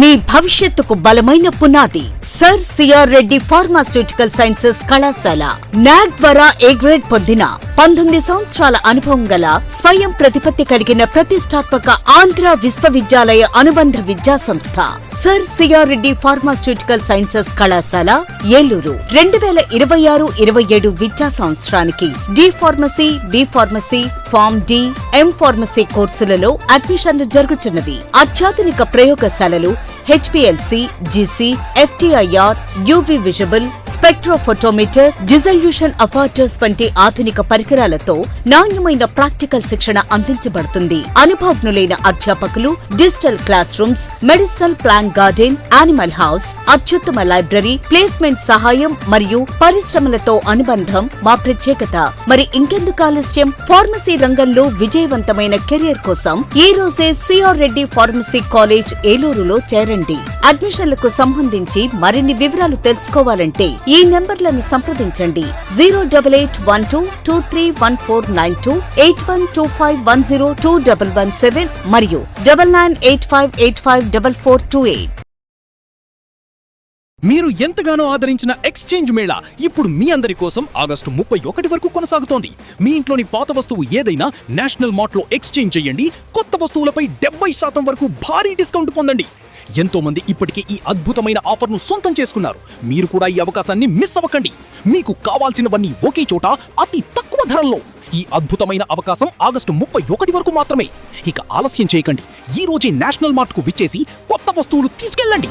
మీ భవిష్యత్తుకు బలమైన పునాది sir C R Reddy pharmaceutical sciences కళాశాల నాగ్ ద్వారా ఏ గ్రేడ్ పొందిన 19 సంవత్సరాల అనుభవం గల స్వయం ప్రతిపత్తి కలిగిన ప్రతిష్టాత్మక ఆంధ్ర విశ్వవిద్యాలయ అనుబంధ విద్యా సంస్థ sir C R Reddy pharmaceutical sciences కళాశాల ఏలూరు 2026-27 విద్యా సంవత్సరానికి D pharmacy, B pharmacy, pharm D, M pharmacy కోర్సులలో అడ్మిషన్లు జరుగుతున్నవి. అత్యాధునిక ప్రయోగశాలలు HPLC, GC, FTIR, UV visible, spectrophotometer, dissolution apparatus వంటి ఆధునిక పరికరాలతో నాణ్యమైన ప్రాక్టికల్ శిక్షణ అందించబడుతుంది. అనుభవజ్ఞులైన అధ్యాపకులు, digital class rooms, medicinal plant garden, animal house, అత్యుత్తమ లైబ్రరీ, ప్లేస్మెంట్ సహాయం మరియు పరిశ్రమలతో అనుబంధం మా ప్రత్యేకత. మరి ఇంకెందుకు ఆలస్యం? ఫార్మసీ రంగంలో విజయవంతమైన కెరీర్ కోసం ఈ రోజే సిఆర్ రెడ్డి ఫార్మసీ కాలేజ్ ఏలూరులో చేరండి. అడ్మిషన్లకు సంబంధించి మరిన్ని వివరాలు తెలుసుకోవాలంటే ఈ నెంబర్లను సంప్రదించండి. 08812231492, 8125102117 మరియు 9985854428. మీరు ఎంతగానో ఆదరించిన ఎక్స్చేంజ్ మేళా ఇప్పుడు మీ అందరి కోసం ఆగస్టు 31 వరకు కొనసాగుతోంది. మీ ఇంట్లోని పాత వస్తువు ఏదైనా నేషనల్ మార్ట్లో ఎక్స్చేంజ్ చేయండి. కొత్త వస్తువులపై 70% వరకు భారీ డిస్కౌంట్ పొందండి. ఎంతో మంది ఇప్పటికే ఈ అద్భుతమైన ఆఫర్ను సొంతం చేసుకున్నారు. మీరు కూడా ఈ అవకాశాన్ని మిస్ అవ్వకండి. మీకు కావాల్సినవన్నీ ఒకే చోట అతి తక్కువ ధరల్లో. ఈ అద్భుతమైన అవకాశం ఆగస్టు 31 వరకు మాత్రమే. ఇక ఆలస్యం చేయకండి. ఈ రోజే నేషనల్ మార్ట్కు విచ్చేసి కొత్త వస్తువులు తీసుకెళ్ళండి.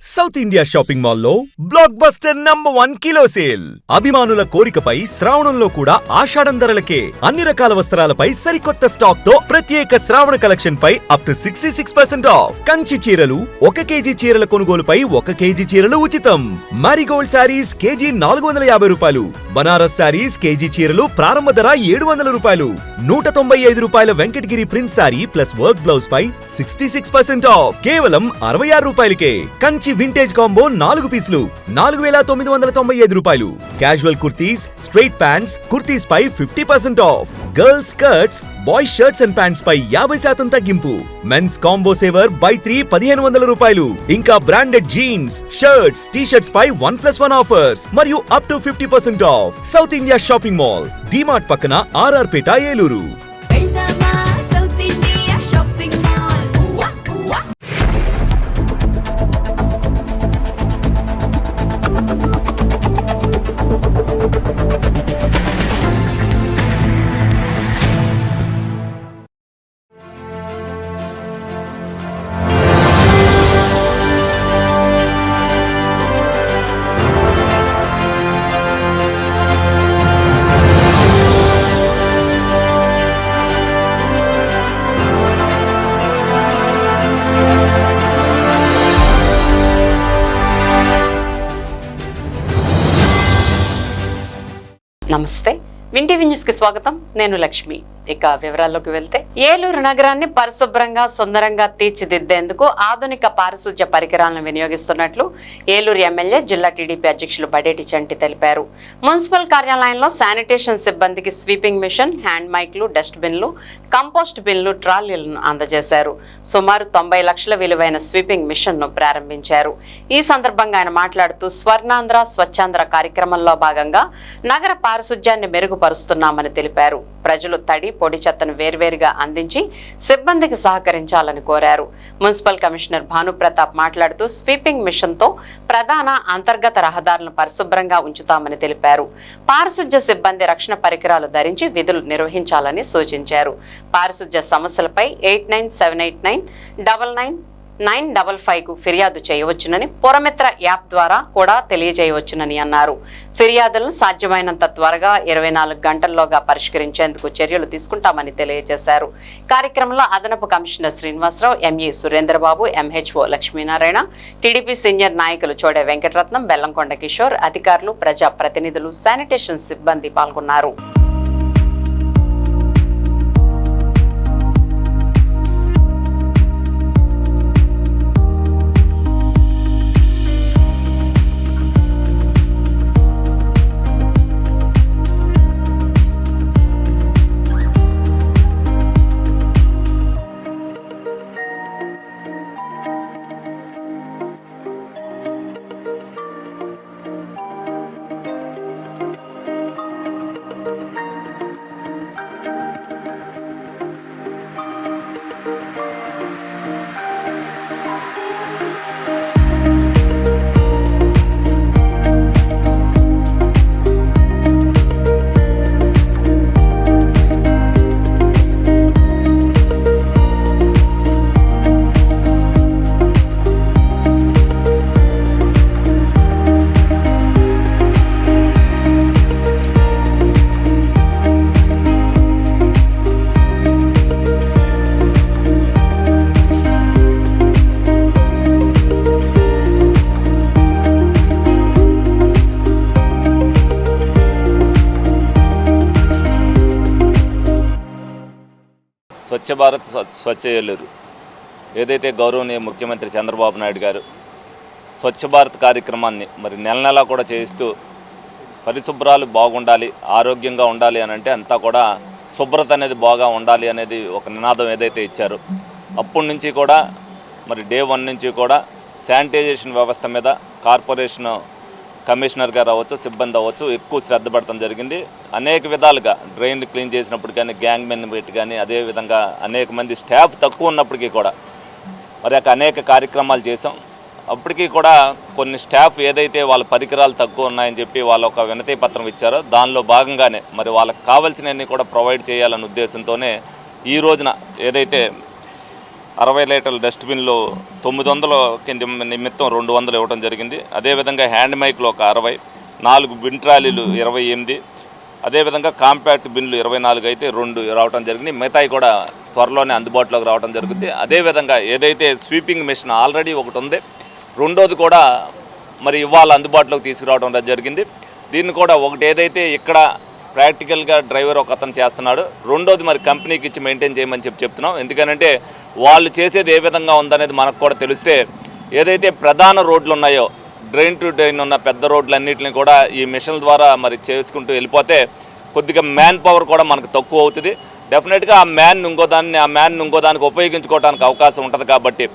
సౌత్ ఇండియా షాపింగ్ మాల్లో బ్లాక్ బస్టర్ #1 కిలో సేల్. అభిమానుల కోరికపై శ్రావణంలో కూడా ఆషాఢం ధరలకే అన్ని రకాల వస్త్రాలపై సరికొత్త స్టాక్ తో ప్రత్యేక శ్రావణ కలెక్షన్ పై అప్ టు 66% ఆఫ్. కంచి చీరలు 1 కేజీ చీరల కొనుగోలుపై 1 కేజీ చీరలు ఉచితం. మారిగోల్డ్ శారీస్ కేజీ 450 రూపాయలు. బనారస్ శారీస్ కేజీ చీరలు ప్రారంభ ధర 700 రూపాయలు. 195 రూపాయల Venkatagiri print saree plus work blouse పై 66% ఆఫ్. కేవలం 66 రూపాయలకే. కంచి వింటేజ్ కాంబో 4 పీసులు 4995 రూపాయలు. Casual kurtis, straight pants, kurtis పై 50% off. Girls skirts, boys shirts and pants పై 50% తగ్గింపు. మెన్స్ కాంబో సేవర్ బై 3 1500 రూపాయలు. ఇంకా branded jeans, shirts, T shirts పై 1+1 ఆఫర్స్ మరియు up to 50% off. South India shopping mall, DMart పక్కన ఆర్ఆర్ పేట, ఏలూరు. నమస్తే, వింటీవీ న్యూస్ కి స్వాగతం. నేను లక్ష్మి. ఇక వివరాల్లోకి వెళ్తే, ఏలూరు నగరాన్ని పరిశుభ్రంగా సుందరంగా తీర్చిదిద్దేందుకు ఆధునిక పారిశుధ్య పరికరాలను వినియోగిస్తున్నట్లు ఏలూరు ఎమ్మెల్యే జిల్లా టీడీపీ అధ్యక్షులు బడేటి చంటి తెలిపారు. మున్సిపల్ కార్యాలయంలో శానిటేషన్ సిబ్బందికి స్వీపింగ్ మిషన్, హ్యాండ్ మైక్లు, డస్ట్ బిన్లు, కంపోస్ట్ బిన్లు, ట్రాలీలను అందజేశారు. సుమారు 90 లక్షల విలువైన స్వీపింగ్ మిషన్ ను ప్రారంభించారు. ఈ సందర్భంగా ఆయన మాట్లాడుతూ స్వర్ణాంధ్ర స్వచ్ఛాంధ్ర కార్యక్రమంలో భాగంగా నగర పారిశుధ్యాన్ని మెరుగుపరుస్తున్నామని తెలిపారు. ప్రజలు తడి, పొడి చెత్తను వేర్వేరుగా అందించి సిబ్బందికి సహకరించాలని కోరారు. మున్సిపల్ కమిషనర్ భానుప్రతాప్ మాట్లాడుతూ స్వీపింగ్ మిషన్ తో ప్రధాన అంతర్గత రహదారులను పరిశుభ్రంగా ఉంచుతామని తెలిపారు. పారిశుధ్య సిబ్బంది రక్షణ పరికరాలు ధరించి విధులు నిర్వహించాలని సూచించారు. పారిశుధ్య సమస్యలపై 8978999955కు ఫిర్యాదు చేయవచ్చునని, పురమిత్ర యాప్ ద్వారా కూడా తెలియజేయవచ్చునని అన్నారు. ఫిర్యాదులను సాధ్యమైనంత త్వరగా 24 గంటల్లోగా పరిష్కరించేందుకు చర్యలు తీసుకుంటామని తెలియజేశారు. కార్యక్రమంలో అదనపు commissioner Srinivasa Rao, ME Surendra Babu, MHO Lakshminarayana, TDP senior నాయకులు చోడే వెంకటరత్నం, బెల్లంకొండ కిషోర్, అధికారులు, ప్రజా ప్రతినిధులు, శానిటేషన్ సిబ్బంది పాల్గొన్నారు. స్వచ్ఛ భారత్ స్వచ్ఛ ఏలూరు ఏదైతే గౌరవనీయ ముఖ్యమంత్రి చంద్రబాబు నాయుడు గారు స్వచ్ఛ భారత్ కార్యక్రమాన్ని మరి నెల కూడా చేయిస్తూ పరిశుభ్రాలు బాగుండాలి, ఆరోగ్యంగా ఉండాలి అని అంటే అంతా కూడా శుభ్రత అనేది బాగా ఉండాలి అనేది ఒక నినాదం ఏదైతే ఇచ్చారో అప్పటి నుంచి కూడా మరి డే 1 నుంచి కూడా శానిటైజేషన్ వ్యవస్థ మీద కార్పొరేషన్ కమిషనర్ గారు అవ్వచ్చు, సిబ్బంది అవ్వచ్చు ఎక్కువ శ్రద్ధ పడటం జరిగింది. అనేక విధాలుగా డ్రైన్లు క్లీన్ చేసినప్పుడు కానీ, గ్యాంగ్ మెన్ పెట్టి కానీ, అదేవిధంగా అనేక మంది స్టాఫ్ తక్కువ ఉన్నప్పటికీ కూడా మరి అనేక కార్యక్రమాలు చేసాం. అప్పటికీ కూడా కొన్ని స్టాఫ్ ఏదైతే వాళ్ళ పరికరాలు తక్కువ ఉన్నాయని చెప్పి వాళ్ళు ఒక వినతి పత్రం ఇచ్చారో దానిలో భాగంగానే మరి వాళ్ళకి కావాల్సినవన్నీ కూడా ప్రొవైడ్ చేయాలనే ఉద్దేశంతోనే ఈ రోజున ఏదైతే 60 లీటర్ల డస్ట్బిన్లు 900 నిమిత్తం 200 ఇవ్వడం జరిగింది. అదేవిధంగా హ్యాండ్ మైక్లు ఒక 60, 4 బిన్ ట్రాలీలు 28, అదేవిధంగా కాంపాక్ట్ బిన్లు 24 అయితే 2 రావడం జరిగింది. మిగతాయి కూడా త్వరలోనే అందుబాటులోకి రావడం జరుగుతుంది. అదేవిధంగా ఏదైతే స్వీపింగ్ మెషిన్ ఆల్రెడీ ఒకటి ఉంది, రెండోది కూడా మరి ఇవాళ అందుబాటులోకి తీసుకురావడం జరిగింది. దీన్ని కూడా ఒకటి ఏదైతే ఇక్కడ ప్రాక్టికల్గా డ్రైవర్ ఒక అతను చేస్తున్నాడు, రెండోది మరి కంపెనీకి ఇచ్చి మెయింటైన్ చేయమని చెప్తున్నాం. ఎందుకనంటే వాళ్ళు చేసేది ఏ విధంగా ఉందనేది మనకు కూడా తెలిస్తే ఏదైతే ప్రధాన రోడ్లు ఉన్నాయో డ్రైన్ టు డ్రైన్ ఉన్న పెద్ద రోడ్లన్నింటిని కూడా ఈ మిషన్ల ద్వారా మరి చేసుకుంటూ వెళ్ళిపోతే కొద్దిగా మ్యాన్ పవర్ కూడా మనకు తక్కువ అవుతుంది. డెఫినెట్గా ఆ మ్యాన్ ఇంకోదానికి ఉపయోగించుకోవడానికి అవకాశం ఉంటుంది. కాబట్టి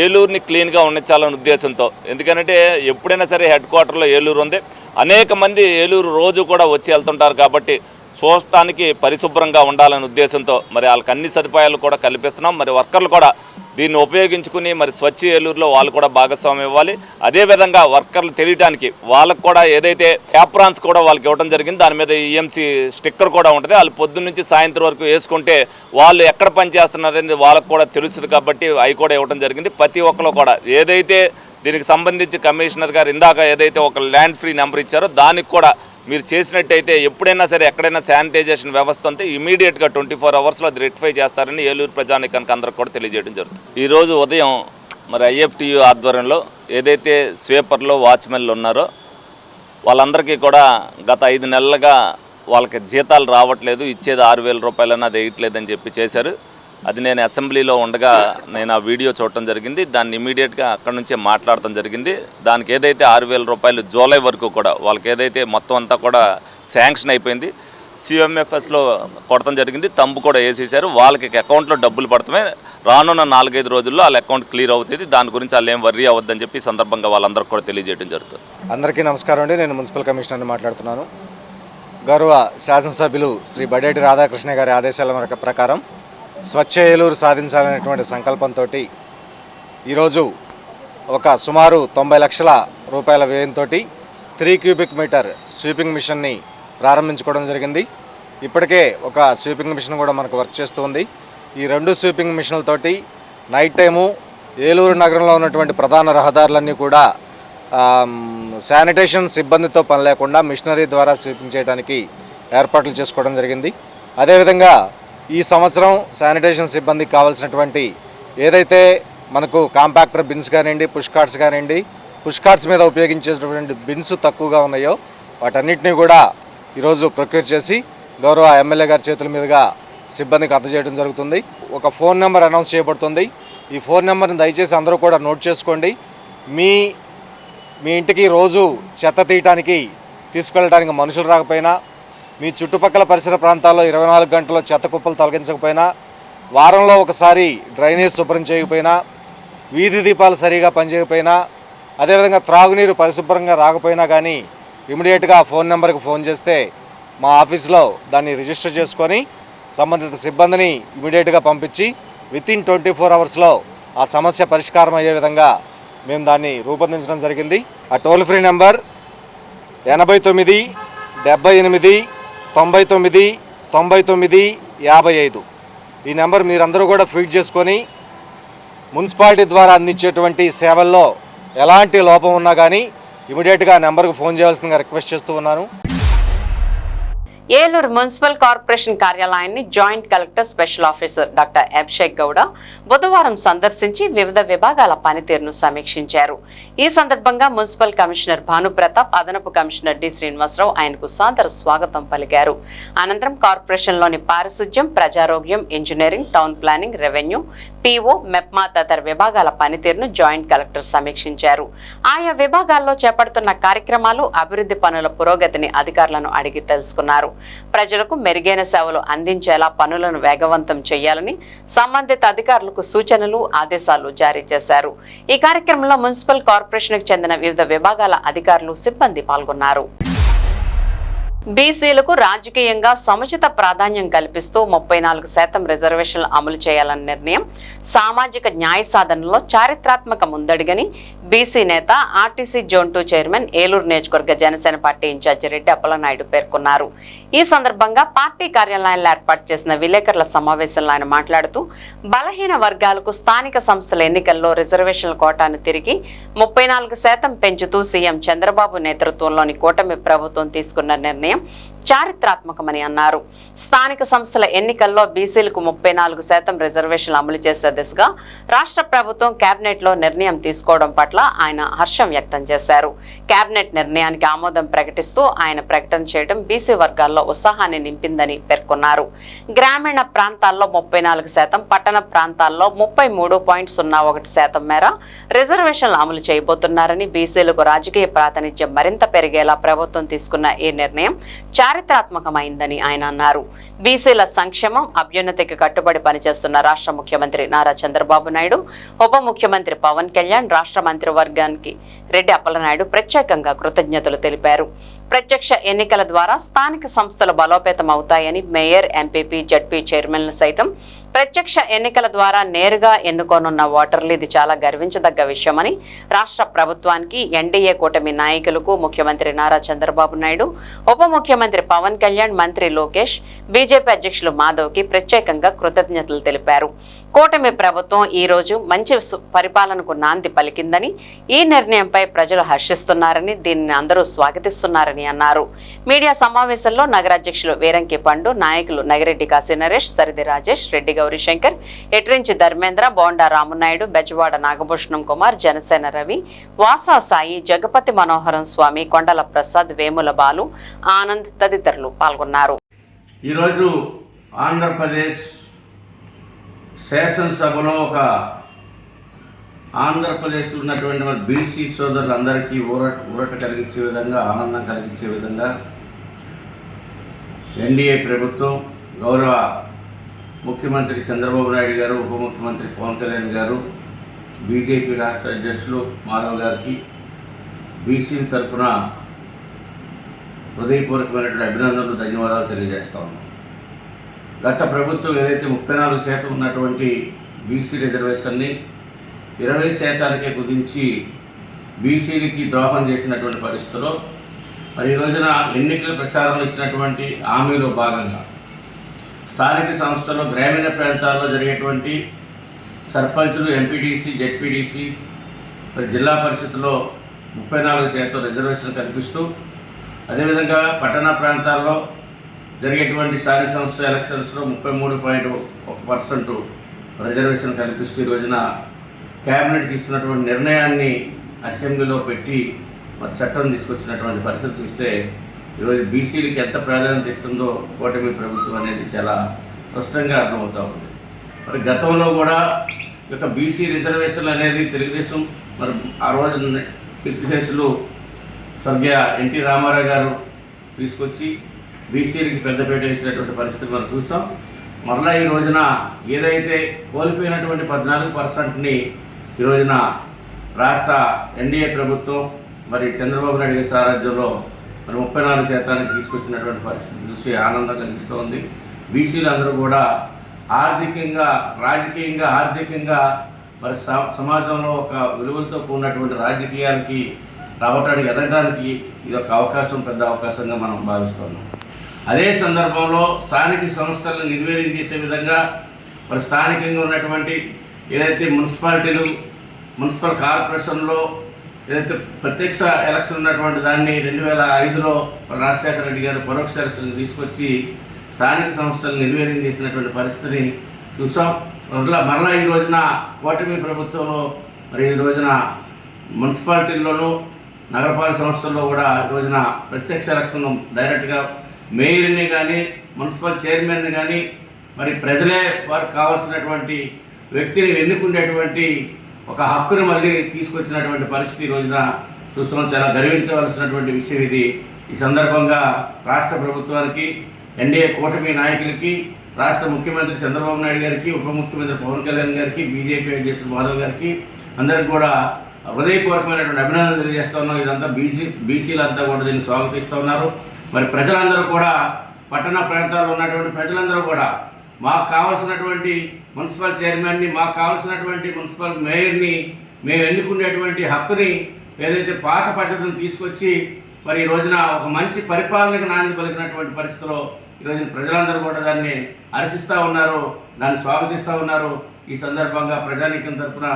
ఏలూరుని క్లీన్గా ఉంచాలనే ఉద్దేశంతో, ఎందుకంటే ఎప్పుడైనా సరే హెడ్ క్వార్టర్లో ఏలూరు ఉంది, అనేక మంది ఏలూరు రోజు కూడా వచ్చి వెళ్తుంటారు. కాబట్టి చూడటానికి పరిశుభ్రంగా ఉండాలనే ఉద్దేశంతో మరి వాళ్ళకి అన్ని సదుపాయాలు కూడా కల్పిస్తున్నాం. మరి వర్కర్లు కూడా దీన్ని ఉపయోగించుకుని మరి స్వచ్ఛ ఏలూరులో వాళ్ళు కూడా భాగస్వామ్యం ఇవ్వాలి. అదేవిధంగా వర్కర్లు తెలియడానికి వాళ్ళకు కూడా ఏదైతే క్యాప్రాన్స్ కూడా వాళ్ళకి ఇవ్వడం జరిగింది, దాని మీద ఈఎంసీ స్టిక్కర్ కూడా ఉంటుంది. వాళ్ళు పొద్దున్న నుంచి సాయంత్రం వరకు వేసుకుంటే వాళ్ళు ఎక్కడ పనిచేస్తున్నారనేది వాళ్ళకు కూడా తెలుస్తుంది. కాబట్టి అవి కూడా ఇవ్వడం జరిగింది. ప్రతి ఒక్కరు కూడా ఏదైతే దీనికి సంబంధించి కమిషనర్ గారు ఇందాక ఏదైతే ఒక ల్యాండ్ ఫ్రీ నెంబర్ ఇచ్చారో దానికి కూడా మీరు చేసినట్టయితే ఎప్పుడైనా సరే ఎక్కడైనా శానిటైజేషన్ వ్యవస్థ ఉంటే ఇమీడియట్గా 24 అవర్స్లో అది రెక్టిఫై చేస్తారని ఏలూరు ప్రజానికానికి అందరికి కూడా తెలియజేయడం జరుగుతుంది. ఈరోజు ఉదయం మరి ఐఎఫ్టియు ఆధ్వర్యంలో ఏదైతే స్వీపర్లు వాచ్మెన్లు ఉన్నారో వాళ్ళందరికీ కూడా గత 5 నెలలుగా వాళ్ళకి జీతాలు రావట్లేదు, ఇచ్చేది 6,000 రూపాయలన్నా అది వేయట్లేదని చెప్పి చేశారు. అది నేను అసెంబ్లీలో ఉండగా నేను ఆ వీడియో చూడటం జరిగింది. దాన్ని ఇమీడియట్గా అక్కడ నుంచే మాట్లాడటం జరిగింది. దానికి ఏదైతే 6,000 రూపాయలు జూలై వరకు కూడా వాళ్ళకి ఏదైతే మొత్తం అంతా కూడా శాంక్షన్ అయిపోయింది, CMFSలో కొడటం జరిగింది, తంబు కూడా వేసేసారు. వాళ్ళకి అకౌంట్లో డబ్బులు పడటమే రానున్న 4-5 రోజుల్లో వాళ్ళ అకౌంట్ క్లియర్ అవుతుంది. దాని గురించి వాళ్ళు ఏం వర్రీ అవ్వద్దని చెప్పి సందర్భంగా వాళ్ళందరికీ కూడా తెలియజేయడం జరుగుతుంది. అందరికీ నమస్కారం అండి. నేను మున్సిపల్ కమిషనర్ని మాట్లాడుతున్నాను. గౌరవ శాసనసభ్యులు శ్రీ బడేటి రాధాకృష్ణ గారి ఆదేశాల ప్రకారం స్వచ్ఛ ఏలూరు సాధించాలనేటువంటి సంకల్పంతో ఈరోజు ఒక సుమారు 90 లక్షల రూపాయల వ్యయంతో 3 క్యూబిక్ మీటర్ స్వీపింగ్ మిషన్ని ప్రారంభించుకోవడం జరిగింది. ఇప్పటికే ఒక స్వీపింగ్ మిషన్ కూడా మనకు వర్క్ చేస్తూ ఉంది. ఈ 2 స్వీపింగ్ మిషన్లతోటి నైట్ టైము ఏలూరు నగరంలో ఉన్నటువంటి ప్రధాన రహదారులన్నీ కూడా శానిటేషన్ సిబ్బందితో పని లేకుండా మిషనరీ ద్వారా స్వీపింగ్ చేయడానికి ఏర్పాట్లు చేసుకోవడం జరిగింది. అదేవిధంగా ఈ సంవత్సరం శానిటేషన్ సిబ్బందికి కావాల్సినటువంటి ఏదైతే మనకు కాంపాక్టర్ బిన్స్ కానివ్వండి, పుష్ కార్ట్స్ కానివ్వండి, పుష్ కార్ట్స్ మీద ఉపయోగించేటువంటి బిన్స్ తక్కువగా ఉన్నాయో వాటన్నిటిని కూడా ఈరోజు ప్రొక్యూర్ చేసి గౌరవ ఎమ్మెల్యే గారి చేతుల మీదుగా సిబ్బందికి అందజేయడం జరుగుతుంది. ఒక ఫోన్ నెంబర్ అనౌన్స్ చేయబడుతుంది. ఈ ఫోన్ నెంబర్ని దయచేసి అందరూ కూడా నోట్ చేసుకోండి. మీ ఇంటికి రోజు చెత్త తీయటానికి తీసుకెళ్ళడానికి మనుషులు రాకపోయినా, మీ చుట్టుపక్కల పరిసర ప్రాంతాల్లో 24 గంటల్లో చెత్త కుప్పలు తొలగించకపోయినా, వారంలో ఒకసారి డ్రైనేజ్ శుభ్రం చేయకపోయినా, వీధి దీపాలు సరిగా పనిచేయకపోయినా, అదేవిధంగా త్రాగునీరు పరిశుభ్రంగా రాకపోయినా కానీ ఇమీడియట్గా ఫోన్ నెంబర్కి ఫోన్ చేస్తే మా ఆఫీస్లో దాన్ని రిజిస్టర్ చేసుకొని సంబంధిత సిబ్బందిని ఇమీడియట్గా పంపించి వితిన్ 24 అవర్స్లో ఆ సమస్య పరిష్కారం అయ్యే విధంగా మేము దాన్ని రూపొందించడం జరిగింది. ఆ టోల్ ఫ్రీ నెంబర్ 89 78 99 99 55. ఈ నెంబర్ మీరందరూ కూడా ఫీడ్ చేసుకొని మున్సిపాలిటీ ద్వారా అందించేటువంటి సేవల్లో ఎలాంటి లోపం ఉన్నా కానీ ఇమీడియట్గా ఆ నెంబర్కి ఫోన్ చేయాల్సిందిగా రిక్వెస్ట్ చేస్తూ ఉన్నాను. ఏలూరు మున్సిపల్ కార్పొరేషన్ కార్యాలయాన్ని joint collector special officer doctor Abhishek Gowda బుధవారం సందర్శించి వివిధ విభాగాల పనితీరును సమీక్షించారు. ఈ సందర్భంగా మున్సిపల్ కమిషనర్ భానుప్రతాప్, అదనపు కమిషనర్ డి శ్రీనివాసరావు ఆయనకు సాదర స్వాగతం పలికారు. అనంతరం కార్పొరేషన్లోని పారిశుధ్యం, ప్రజారోగ్యం, engineering, town planning, revenue, PO, MEPMA తదితర విభాగాల పనితీరును జాయింట్ కలెక్టర్ సమీక్షించారు. ఆయా విభాగాల్లో చేపడుతున్న కార్యక్రమాలు, అభివృద్ధి పనుల పురోగతిని అధికారులను అడిగి తెలుసుకున్నారు. ప్రజలకు మెరుగైన సేవలు అందించేలా పనులను వేగవంతం చేయాలని సంబంధిత అధికారులకు సూచనలు, ఆదేశాలు జారీ చేశారు. ఈ కార్యక్రమంలో మున్సిపల్ కార్పొరేషన్కు చెందిన వివిధ విభాగాల అధికారులు, సిబ్బంది పాల్గొన్నారు. బీసీలకు రాజకీయంగా సముచిత ప్రాధాన్యం కల్పిస్తూ 34% రిజర్వేషన్లు అమలు చేయాలన్న నిర్ణయం సామాజిక న్యాయ సాధనలో చారిత్రాత్మక ముందడుగని బీసీ నేత, ఆర్టీసీ జోన్ 2 చైర్మన్, ఏలూరు నియోజకవర్గ జనసేన పార్టీ ఇన్ఛార్జి రెడ్డి అప్పలనాయుడు పేర్కొన్నారు. ఈ సందర్భంగా పార్టీ కార్యాలయంలో ఏర్పాటు చేసిన విలేకరుల సమావేశంలో ఆయన మాట్లాడుతూ, బలహీన వర్గాలకు స్థానిక సంస్థల ఎన్నికల్లో రిజర్వేషన్ల కోటాను తిరిగి 34% పెంచుతూ సీఎం చంద్రబాబు నేతృత్వంలోని కూటమి ప్రభుత్వం తీసుకున్న నిర్ణయం చారిత్రాత్మకమని అన్నారు. స్థానిక సంస్థల ఎన్నికల్లో బీసీలకు 34% రిజర్వేషన్లు అమలు చేసే దిశగా రాష్ట్ర ప్రభుత్వం కేబినెట్ లో నిర్ణయం తీసుకోవడం పట్ల ఆయన హర్షం వ్యక్తం చేశారు. కేబినెట్ నిర్ణయానికి ఆమోదం ప్రకటిస్తూ ఆయన ప్రకటన చేయడం బీసీ వర్గాల్లో ఉత్సాహాన్ని నింపిందని పేర్కొన్నారు. గ్రామీణ ప్రాంతాల్లో 34%, పట్టణ ప్రాంతాల్లో 33.01% మేర రిజర్వేషన్లు అమలు చేయబోతున్నారని, బీసీలకు రాజకీయ ప్రాతినిధ్యం మరింత పెరిగేలా ప్రభుత్వం తీసుకున్న ఈ నిర్ణయం చారిత్రాత్మకమైందని ఆయన అన్నారు. బీసీల సంక్షేమం, అభ్యున్నతికి కట్టుబడి పనిచేస్తున్న రాష్ట్ర ముఖ్యమంత్రి నారా చంద్రబాబు నాయుడు, ఉప ముఖ్యమంత్రి పవన్ కళ్యాణ్, రాష్ట్ర మంత్రివర్గానికి రెడ్డి అప్పలనాయుడు ప్రత్యేకంగా కృతజ్ఞతలు తెలిపారు. ప్రత్యక్ష ఎన్నికల ద్వారా స్థానిక సంస్థలు బలోపేతం అవుతాయని, మేయర్, ఎంపీపీ, జడ్పీ చైర్మన్లు సైతం ప్రత్యక్ష ఎన్నికల ద్వారా నేరుగా ఎన్నుకోనున్న ఓటర్లు ఇది చాలా గర్వించదగ్గ విషయమని రాష్ట్ర ప్రభుత్వానికి, ఎన్డీఏ కూటమి నాయకులకు, ముఖ్యమంత్రి నారా చంద్రబాబు నాయుడు, ఉప ముఖ్యమంత్రి పవన్ కళ్యాణ్, మంత్రి లోకేష్, బీజేపీ అధ్యక్షులు మాధవ్కి ప్రత్యేకంగా కృతజ్ఞతలు తెలిపారు. కూటమి ప్రభుత్వం ఈ రోజు మంచి పరిపాలనకు నాంది పలికిందని, ఈ నిర్ణయంపై ప్రజలు హర్షిస్తున్నారని, దీనిని అందరూ స్వాగతిస్తున్నారని అన్నారు. మీడియా సమావేశంలో నగరాధ్యక్షులు వీరంకి పండు, నాయకులు నగిరెడ్డి కాశీ నరేష్, సరిది రాజేష్, రెడ్డి గౌరీశంకర్, ఎట్రించి ధర్మేంద్ర, బోండా రామునాయుడు, బెజవాడ నాగభూషణం కుమార్, జనసేన రవి, వాసా సాయి, జగపతి మనోహరం స్వామి, కొండల ప్రసాద్, వేముల బాలు, ఆనంద్ తదితరులు పాల్గొన్నారు. ఈరోజు ఆంధ్రప్రదేశ్ శాసనసభలో ఆంధ్రప్రదేశ్లో ఉన్నటువంటి మన బీసీ సోదరులందరికీ ఊరట కలిగించే విధంగా, ఆనందం కలిగించే విధంగా ఎన్డీఏ ప్రభుత్వం, గౌరవ ముఖ్యమంత్రి చంద్రబాబు నాయుడు గారు, ఉప ముఖ్యమంత్రి పవన్ కళ్యాణ్ గారు, బీజేపీ రాష్ట్ర అధ్యక్షులు మాధవ్ గారికి బీసీ తరఫున హృదయపూర్వకమైనటువంటి అభినందనలు, ధన్యవాదాలు తెలియజేస్తా ఉన్నాం. గత ప్రభుత్వం ఏదైతే 34% ఉన్నటువంటి బీసీ రిజర్వేషన్ని 20%కే కుదించి బీసీలకి ద్రోహం చేసినటువంటి పరిస్థితుల్లో మరి ఈ రోజున ఎన్నికల ప్రచారంలో ఇచ్చినటువంటి హామీలో భాగంగా స్థానిక సంస్థల్లో, గ్రామీణ ప్రాంతాల్లో జరిగేటువంటి సర్పంచులు, ఎంపీటీసీ, జెడ్పీటీసీ, మరి జిల్లా పరిషత్లో 34% రిజర్వేషన్ కల్పిస్తూ, అదేవిధంగా పట్టణ ప్రాంతాల్లో జరిగేటువంటి స్థానిక సంస్థ ఎలక్షన్స్లో 33.1% రిజర్వేషన్ కల్పిస్తూ ఈ రోజున కేబినెట్ తీసుకున్నటువంటి నిర్ణయాన్ని అసెంబ్లీలో పెట్టి మరి చట్టం తీసుకొచ్చినటువంటి పరిస్థితి చూస్తే ఈరోజు బీసీలకి ఎంత ప్రాధాన్యత ఇస్తుందో కూటమి ప్రభుత్వం అనేది చాలా స్పష్టంగా అర్థమవుతూ ఉంది. మరి గతంలో కూడా ఈ యొక్క బీసీ రిజర్వేషన్లు అనేది తెలుగుదేశం మరి ఆ రోజు కీర్తిశేషులు స్వర్గీయ ఎన్టీ రామారావు గారు తీసుకొచ్చి బీసీలకి పెద్దపేట వేసినటువంటి పరిస్థితి మనం చూసాం. మరలా ఈ రోజున ఏదైతే కోల్పోయినటువంటి 14%ని ఈ రోజున రాష్ట్ర ఎన్డీఏ ప్రభుత్వం మరి చంద్రబాబు నాయుడు గారి సారథ్యంలో మరి 34%కి తీసుకొచ్చినటువంటి పరిస్థితి చూసి ఆనందం కలిగిస్తూ ఉంది. బీసీలు అందరూ కూడా ఆర్థికంగా, రాజకీయంగా, ఆర్థికంగా మరి సమాజంలో ఒక విలువలతో కూడినటువంటి రాజకీయాలకి రావడానికి, ఎదగడానికి ఇది ఒక అవకాశం, పెద్ద అవకాశంగా మనం భావిస్తున్నాం. అదే సందర్భంలో స్థానిక సంస్థలను నిర్వీర్యం చేసే విధంగా మరి స్థానికంగా ఉన్నటువంటి ఏదైతే మున్సిపాలిటీలు, మున్సిపల్ కార్పొరేషన్లో ఏదైతే ప్రత్యక్ష ఎలక్షన్ ఉన్నటువంటి దాన్ని 2005లో రాజశేఖర రెడ్డి గారు పరోక్ష ఎలక్షన్ తీసుకొచ్చి స్థానిక సంస్థలు నిర్వీర్యం చేసినటువంటి పరిస్థితిని చూసాం. మరలా ఈ రోజున కూటమి ప్రభుత్వంలో మరి ఈ రోజున మున్సిపాలిటీల్లోనూ నగరపాలక సంస్థల్లో కూడా ఈ రోజున ప్రత్యక్ష ఎలక్షన్ డైరెక్ట్గా మేయర్ని కానీ మున్సిపల్ చైర్మన్ని కానీ మరి ప్రజలే వారికి కావాల్సినటువంటి వ్యక్తిని ఎన్నుకునేటువంటి ఒక హక్కును మళ్ళీ తీసుకొచ్చినటువంటి పరిస్థితి ఈ రోజున చూస్తున్నాం. చాలా గర్వించవలసినటువంటి విషయం ఇది. ఈ సందర్భంగా రాష్ట్ర ప్రభుత్వానికి, ఎన్డీఏ కూటమి నాయకులకి, రాష్ట్ర ముఖ్యమంత్రి చంద్రబాబు నాయుడు గారికి, ఉప ముఖ్యమంత్రి పవన్ కళ్యాణ్ గారికి, బీజేపీ అధ్యక్షుడు మాధవ్ గారికి అందరికీ కూడా హృదయపూర్వకమైనటువంటి అభినందనలు తెలియజేస్తా ఉన్నాం. ఇదంతా బీసీలంతా కూడా దీన్ని స్వాగతిస్తూ ఉన్నారు. మరి ప్రజలందరూ కూడా, పట్టణ ప్రాంతాల్లో ఉన్నటువంటి ప్రజలందరూ కూడా మాకు కావాల్సినటువంటి మున్సిపల్ చైర్మన్ని, మాకు కావాల్సినటువంటి మున్సిపల్ మేయర్ని మేము ఎన్నుకునేటువంటి హక్కుని ఏదైతే పాత పద్ధతిని తీసుకొచ్చి మరి ఈ రోజున ఒక మంచి పరిపాలనకు నాంది పలికినటువంటి పరిస్థితిలో ఈ రోజున ప్రజలందరూ కూడా దాన్ని హర్షిస్తూ ఉన్నారు, దాన్ని స్వాగతిస్తూ ఉన్నారు. ఈ సందర్భంగా ప్రజానీకం తరఫున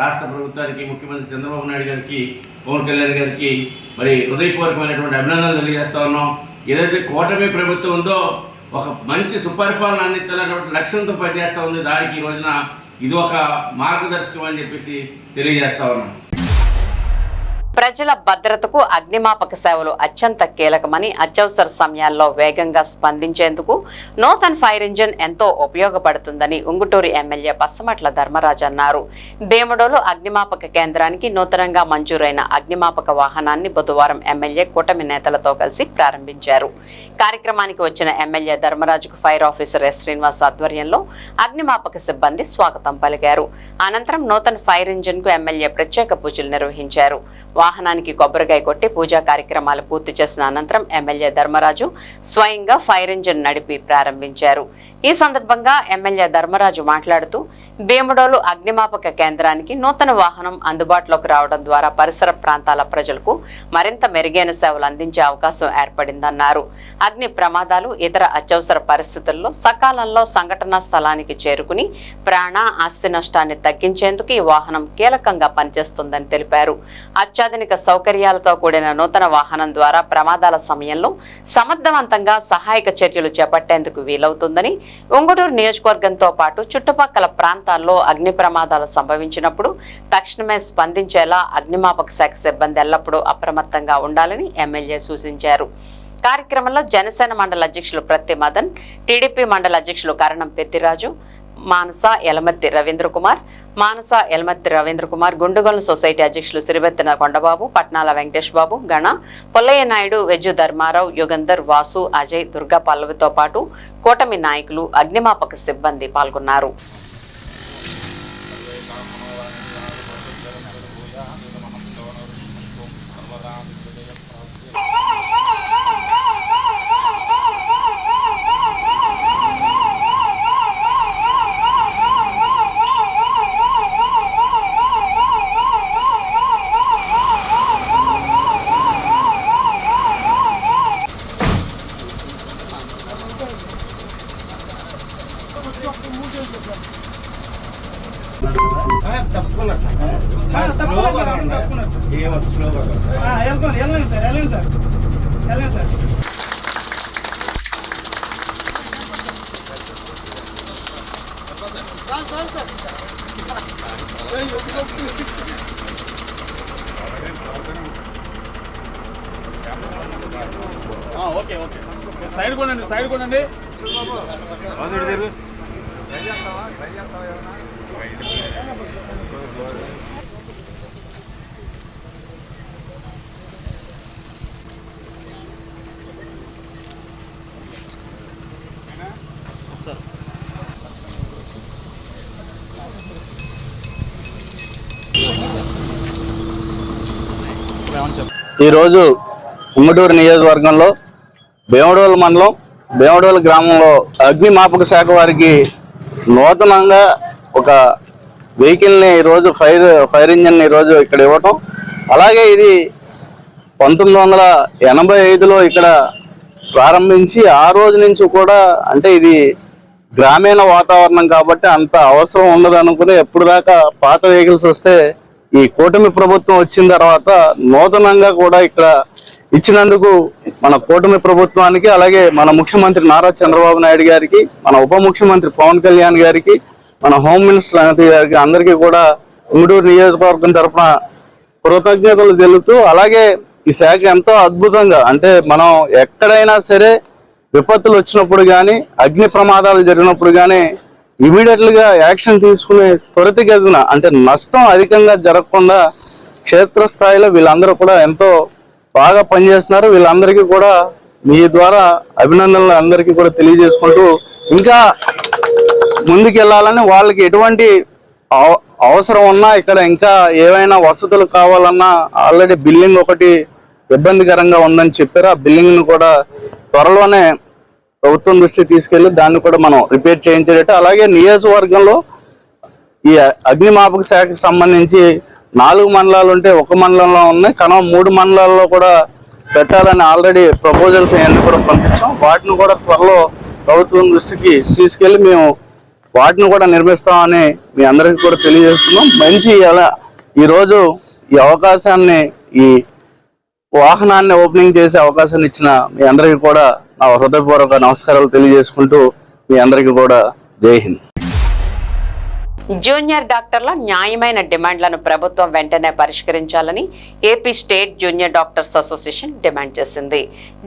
రాష్ట్ర ప్రభుత్వానికి, ముఖ్యమంత్రి చంద్రబాబు నాయుడు గారికి, పవన్ కళ్యాణ్ గారికి మరి హృదయపూర్వకమైనటువంటి అభినందనలు తెలియజేస్తూ ఉన్నాం. ఏదైతే కూటమి ప్రభుత్వం ఉందో ఒక మంచి సుపరిపాలన అందించాలనేటువంటి లక్ష్యంతో పనిచేస్తూ ఉంది. దానికి ఈ రోజున ఇది ఒక మార్గదర్శకం అని చెప్పేసి తెలియజేస్తా ఉన్నాం. ప్రజల భద్రతకు అగ్నిమాపక సేవలు అత్యంత కీలకమని, అత్యవసర సమయాల్లో వేగంగా స్పందించేందుకు నూతన్ ఫైర్ ఇంజిన్ ఎంతో ఉపయోగపడుతుందని ఉంగుటూరు ఎమ్మెల్యే పచ్చమట్ల ధర్మరాజు అన్నారు. భీమడోలు అగ్నిమాపక కేంద్రానికి నూతనంగా మంజూరైన అగ్నిమాపక వాహనాన్ని బుధవారం ఎమ్మెల్యే కూటమి నేతలతో కలిసి ప్రారంభించారు. కార్యక్రమానికి వచ్చిన ఎమ్మెల్యే ధర్మరాజుకు ఫైర్ ఆఫీసర్ ఎస్ శ్రీనివాస్ ఆధ్వర్యంలో అగ్నిమాపక సిబ్బంది స్వాగతం పలికారు. అనంతరం నూతన్ ఫైర్ ఇంజిన్ కు ఎమ్మెల్యే ప్రత్యేక పూజలు నిర్వహించారు. వాహనానికి కొబ్బరికాయ కొట్టి పూజా కార్యక్రమాలు పూర్తి చేసిన అనంతరం ఎమ్మెల్యే ధర్మరాజు స్వయంగా ఫైర్ ఇంజిన్ నడిపి ప్రారంభించారు. ఈ సందర్భంగా ఎమ్మెల్యే ధర్మరాజు మాట్లాడుతూ భీమడోలు అగ్నిమాపక కేంద్రానికి నూతన వాహనం అందుబాటులోకి రావడం ద్వారా పరిసర ప్రాంతాల ప్రజలకు మరింత మెరుగైన సేవలు అందించే అవకాశం ఏర్పడిందన్నారు. అగ్ని ప్రమాదాలు, ఇతర అత్యవసర పరిస్థితుల్లో సకాలంలో సంఘటనా స్థలానికి చేరుకుని ప్రాణ, ఆస్తి నష్టాన్ని తగ్గించేందుకు ఈ వాహనం కీలకంగా పనిచేస్తుందని తెలిపారు. అత్యాధునిక సౌకర్యాలతో కూడిన నూతన వాహనం ద్వారా ప్రమాదాల సమయంలో సమర్థవంతంగా సహాయక చర్యలు చేపట్టేందుకు వీలవుతుందని, ఉంగుటూరు నియోజకవర్గంతో పాటు చుట్టుపక్కల ప్రాంతాల్లో అగ్ని ప్రమాదాలు సంభవించినప్పుడు తక్షణమే స్పందించేలా అగ్నిమాపక శాఖ సిబ్బంది ఎల్లప్పుడూ అప్రమత్తంగా ఉండాలని ఎమ్మెల్యే సూచించారు. కార్యక్రమంలో జనసేన మండల అధ్యక్షులు ప్రత్తి మదన్, టీడీపీ మండల అధ్యక్షులు కరణం పెద్దిరాజు, మానస యలమర్తి రవీంద్ర కుమార్, గుండుగోలు సొసైటీ అధ్యక్షులు సిరిబెత్తిన కొండబాబు, పట్నాల వెంకటేష్ బాబు, గణ, పొల్లయ్య నాయుడు, వెజ్జు ధర్మారావు, యుగంధర్, వాసు, అజయ్, దుర్గా పల్లవితో పాటు కూటమి నాయకులు, అగ్నిమాపక సిబ్బంది పాల్గొన్నారు. ఓకే సైడ్ కొనండి ఈరోజు ఉంగుటూరు నియోజకవర్గంలో భీమడోలు మండలం భీమడోలు గ్రామంలో అగ్నిమాపక శాఖ వారికి నూతనంగా ఒక వెహికల్ని ఈరోజు ఫైర్ ఇంజిన్ ఈరోజు ఇక్కడ ఇవ్వటం, అలాగే ఇది 1985లో ఇక్కడ ప్రారంభించి ఆ రోజు నుంచి కూడా, అంటే ఇది గ్రామీణ వాతావరణం కాబట్టి అంత అవసరం ఉండదు అనుకుని ఎప్పుడు దాకా పాత వెహికల్స్ వస్తే ఈ కూటమి ప్రభుత్వం వచ్చిన తర్వాత నూతనంగా కూడా ఇక్కడ ఇచ్చినందుకు మన కూటమి ప్రభుత్వానికి, అలాగే మన ముఖ్యమంత్రి నారా చంద్రబాబు నాయుడు గారికి, మన ఉప ముఖ్యమంత్రి పవన్ కళ్యాణ్ గారికి, మన హోమ్ మినిస్టర్ అనిత గారికి అందరికీ కూడా ఉంగుటూరు నియోజకవర్గం తరఫున కృతజ్ఞతలు తెలుపుతూ, అలాగే ఈ శాఖ ఎంతో అద్భుతంగా, అంటే మనం ఎక్కడైనా సరే విపత్తులు వచ్చినప్పుడు కానీ, అగ్ని ప్రమాదాలు జరిగినప్పుడు కానీ ఇమీడియట్లుగా యాక్షన్ తీసుకునే త్వరితగతిన, అంటే నష్టం అధికంగా జరగకుండా క్షేత్రస్థాయిలో వీళ్ళందరూ కూడా ఎంతో బాగా పనిచేస్తున్నారు. వీళ్ళందరికీ కూడా మీ ద్వారా అభినందనలు అందరికీ కూడా తెలియజేసుకుంటూ, ఇంకా ముందుకెళ్ళాలని, వాళ్ళకి ఎటువంటి అవసరం ఉన్నా, ఇక్కడ ఇంకా ఏవైనా వసతులు కావాలన్నా ఆల్రెడీ బిల్డింగ్ ఒకటి ఇబ్బందికరంగా ఉందని చెప్పారు. ఆ బిల్డింగ్ ను కూడా త్వరలోనే ప్రభుత్వం దృష్టికి తీసుకెళ్లి దాన్ని కూడా మనం రిపేర్ చేయించేటట్టు, అలాగే నియోజకవర్గంలో ఈ అగ్నిమాపక శాఖకు సంబంధించి 4 మండలాలు ఉంటే 1 మండలంలో ఉన్నాయి, కనీసం 3 మండలాల్లో కూడా పెట్టాలని ఆల్రెడీ ప్రపోజల్స్ అన్ని కూడా పంపించాం. వాటిని కూడా త్వరలో ప్రభుత్వం దృష్టికి తీసుకెళ్లి మేము వాటిని కూడా నిర్మిస్తామని మీ అందరికీ కూడా తెలియజేస్తున్నాం. మంచి ఈరోజు ఈ అవకాశాన్ని, ఈ వాహనాన్ని ఓపెనింగ్ చేసే అవకాశాన్ని ఇచ్చిన మీ అందరికీ కూడా నా హృదయపూర్వక నమస్కారాలు తెలియజేసుకుంటూ మీ అందరికీ కూడా జై హింద్. జూనియర్ డాక్టర్ల న్యాయమైన డిమాండ్లను ప్రభుత్వం వెంటనే పరిష్కరించాలని AP state junior doctors association demand చేసింది.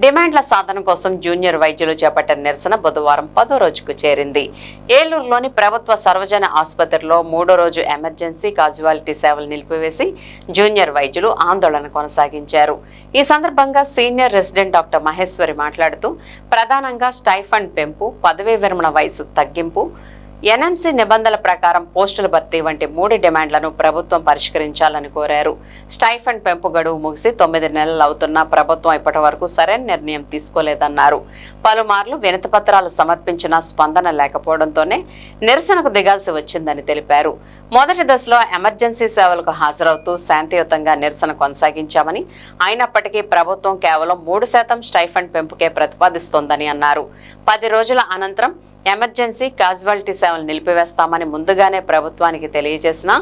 డిమాండ్ల సాధన కోసం జూనియర్ వైద్యులు చేపట్టిన నిరసన బుధవారం 10వ రోజుకు చేరింది. ఏలూరులోని ప్రభుత్వ సర్వజన ఆసుపత్రిలో 3వ రోజు ఎమర్జెన్సీ కాజువాలిటీ సేవలు నిలిపివేసి జూనియర్ వైద్యులు ఆందోళన కొనసాగించారు. ఈ సందర్భంగా సీనియర్ రెసిడెంట్ డాక్టర్ మహేశ్వరి మాట్లాడుతూ, ప్రధానంగా స్టైఫండ్ పెంపు, పదవీ విరమణ వయసు తగ్గింపు, ఎన్ఎంసీ నిబంధనల ప్రకారం పోస్టుల భర్తీ వంటి 3 డిమాండ్లను ప్రభుత్వం పరిష్కరించాలని కోరారు. స్టైఫండ్ పెంపు గడువు ముగిసి 9 నెలలు అవుతున్నా ప్రభుత్వం ఇప్పటి వరకు సరైన నిర్ణయం తీసుకోలేదన్నారు. పలుమార్లు వినతి పత్రాలు సమర్పించినా స్పందన లేకపోవడంతోనే నిరసనకు దిగాల్సి వచ్చిందని తెలిపారు. మొదటి దశలో ఎమర్జెన్సీ సేవలకు హాజరవుతూ శాంతియుతంగా నిరసన కొనసాగించామని, అయినప్పటికీ ప్రభుత్వం కేవలం 3% స్టైఫండ్ పెంపుకే ప్రతిపాదిస్తోందని అన్నారు. 10 రోజుల అనంతరం ఎమర్జెన్సీ కాజువాలిటీ సేవలు నిలిపివేస్తామని ముందుగానే ప్రభుత్వానికి తెలియజేసినా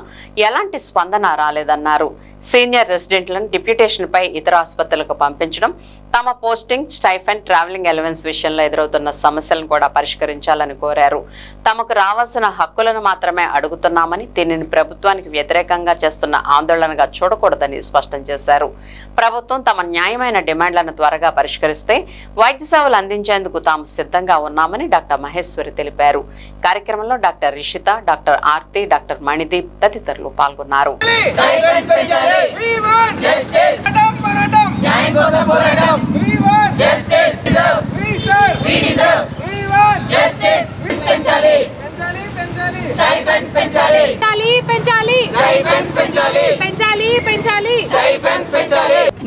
ఎలాంటి స్పందన రాలేదన్నారు. సీనియర్ రెసిడెంట్లను డిప్యూటేషన్పై ఇతర ఆసుపత్రులకు పంపించడం, తమ పోస్టింగ్, స్టైఫండ్, ట్రావెలింగ్ అలవెన్స్ విషయంలో ఎదురవుతున్న సమస్యలను కూడా పరిష్కరించాలని కోరారు. తమకు రావాల్సిన హక్కులను మాత్రమే అడుగుతున్నామని, దీనిని ప్రభుత్వానికి వ్యతిరేకంగా చేస్తున్న ఆందోళనగా చూడకూడదని స్పష్టం చేశారు. ప్రభుత్వం తమ న్యాయమైన డిమాండ్లను త్వరగా పరిష్కరిస్తే వైద్య సేవలు అందించేందుకు తాము సిద్ధంగా ఉన్నామని డాక్టర్ మహేశ్వరి తెలిపారు. కార్యక్రమంలో doctor Rishitha, doctor Aarti, doctor Manideep తదితరులు పాల్గొన్నారు.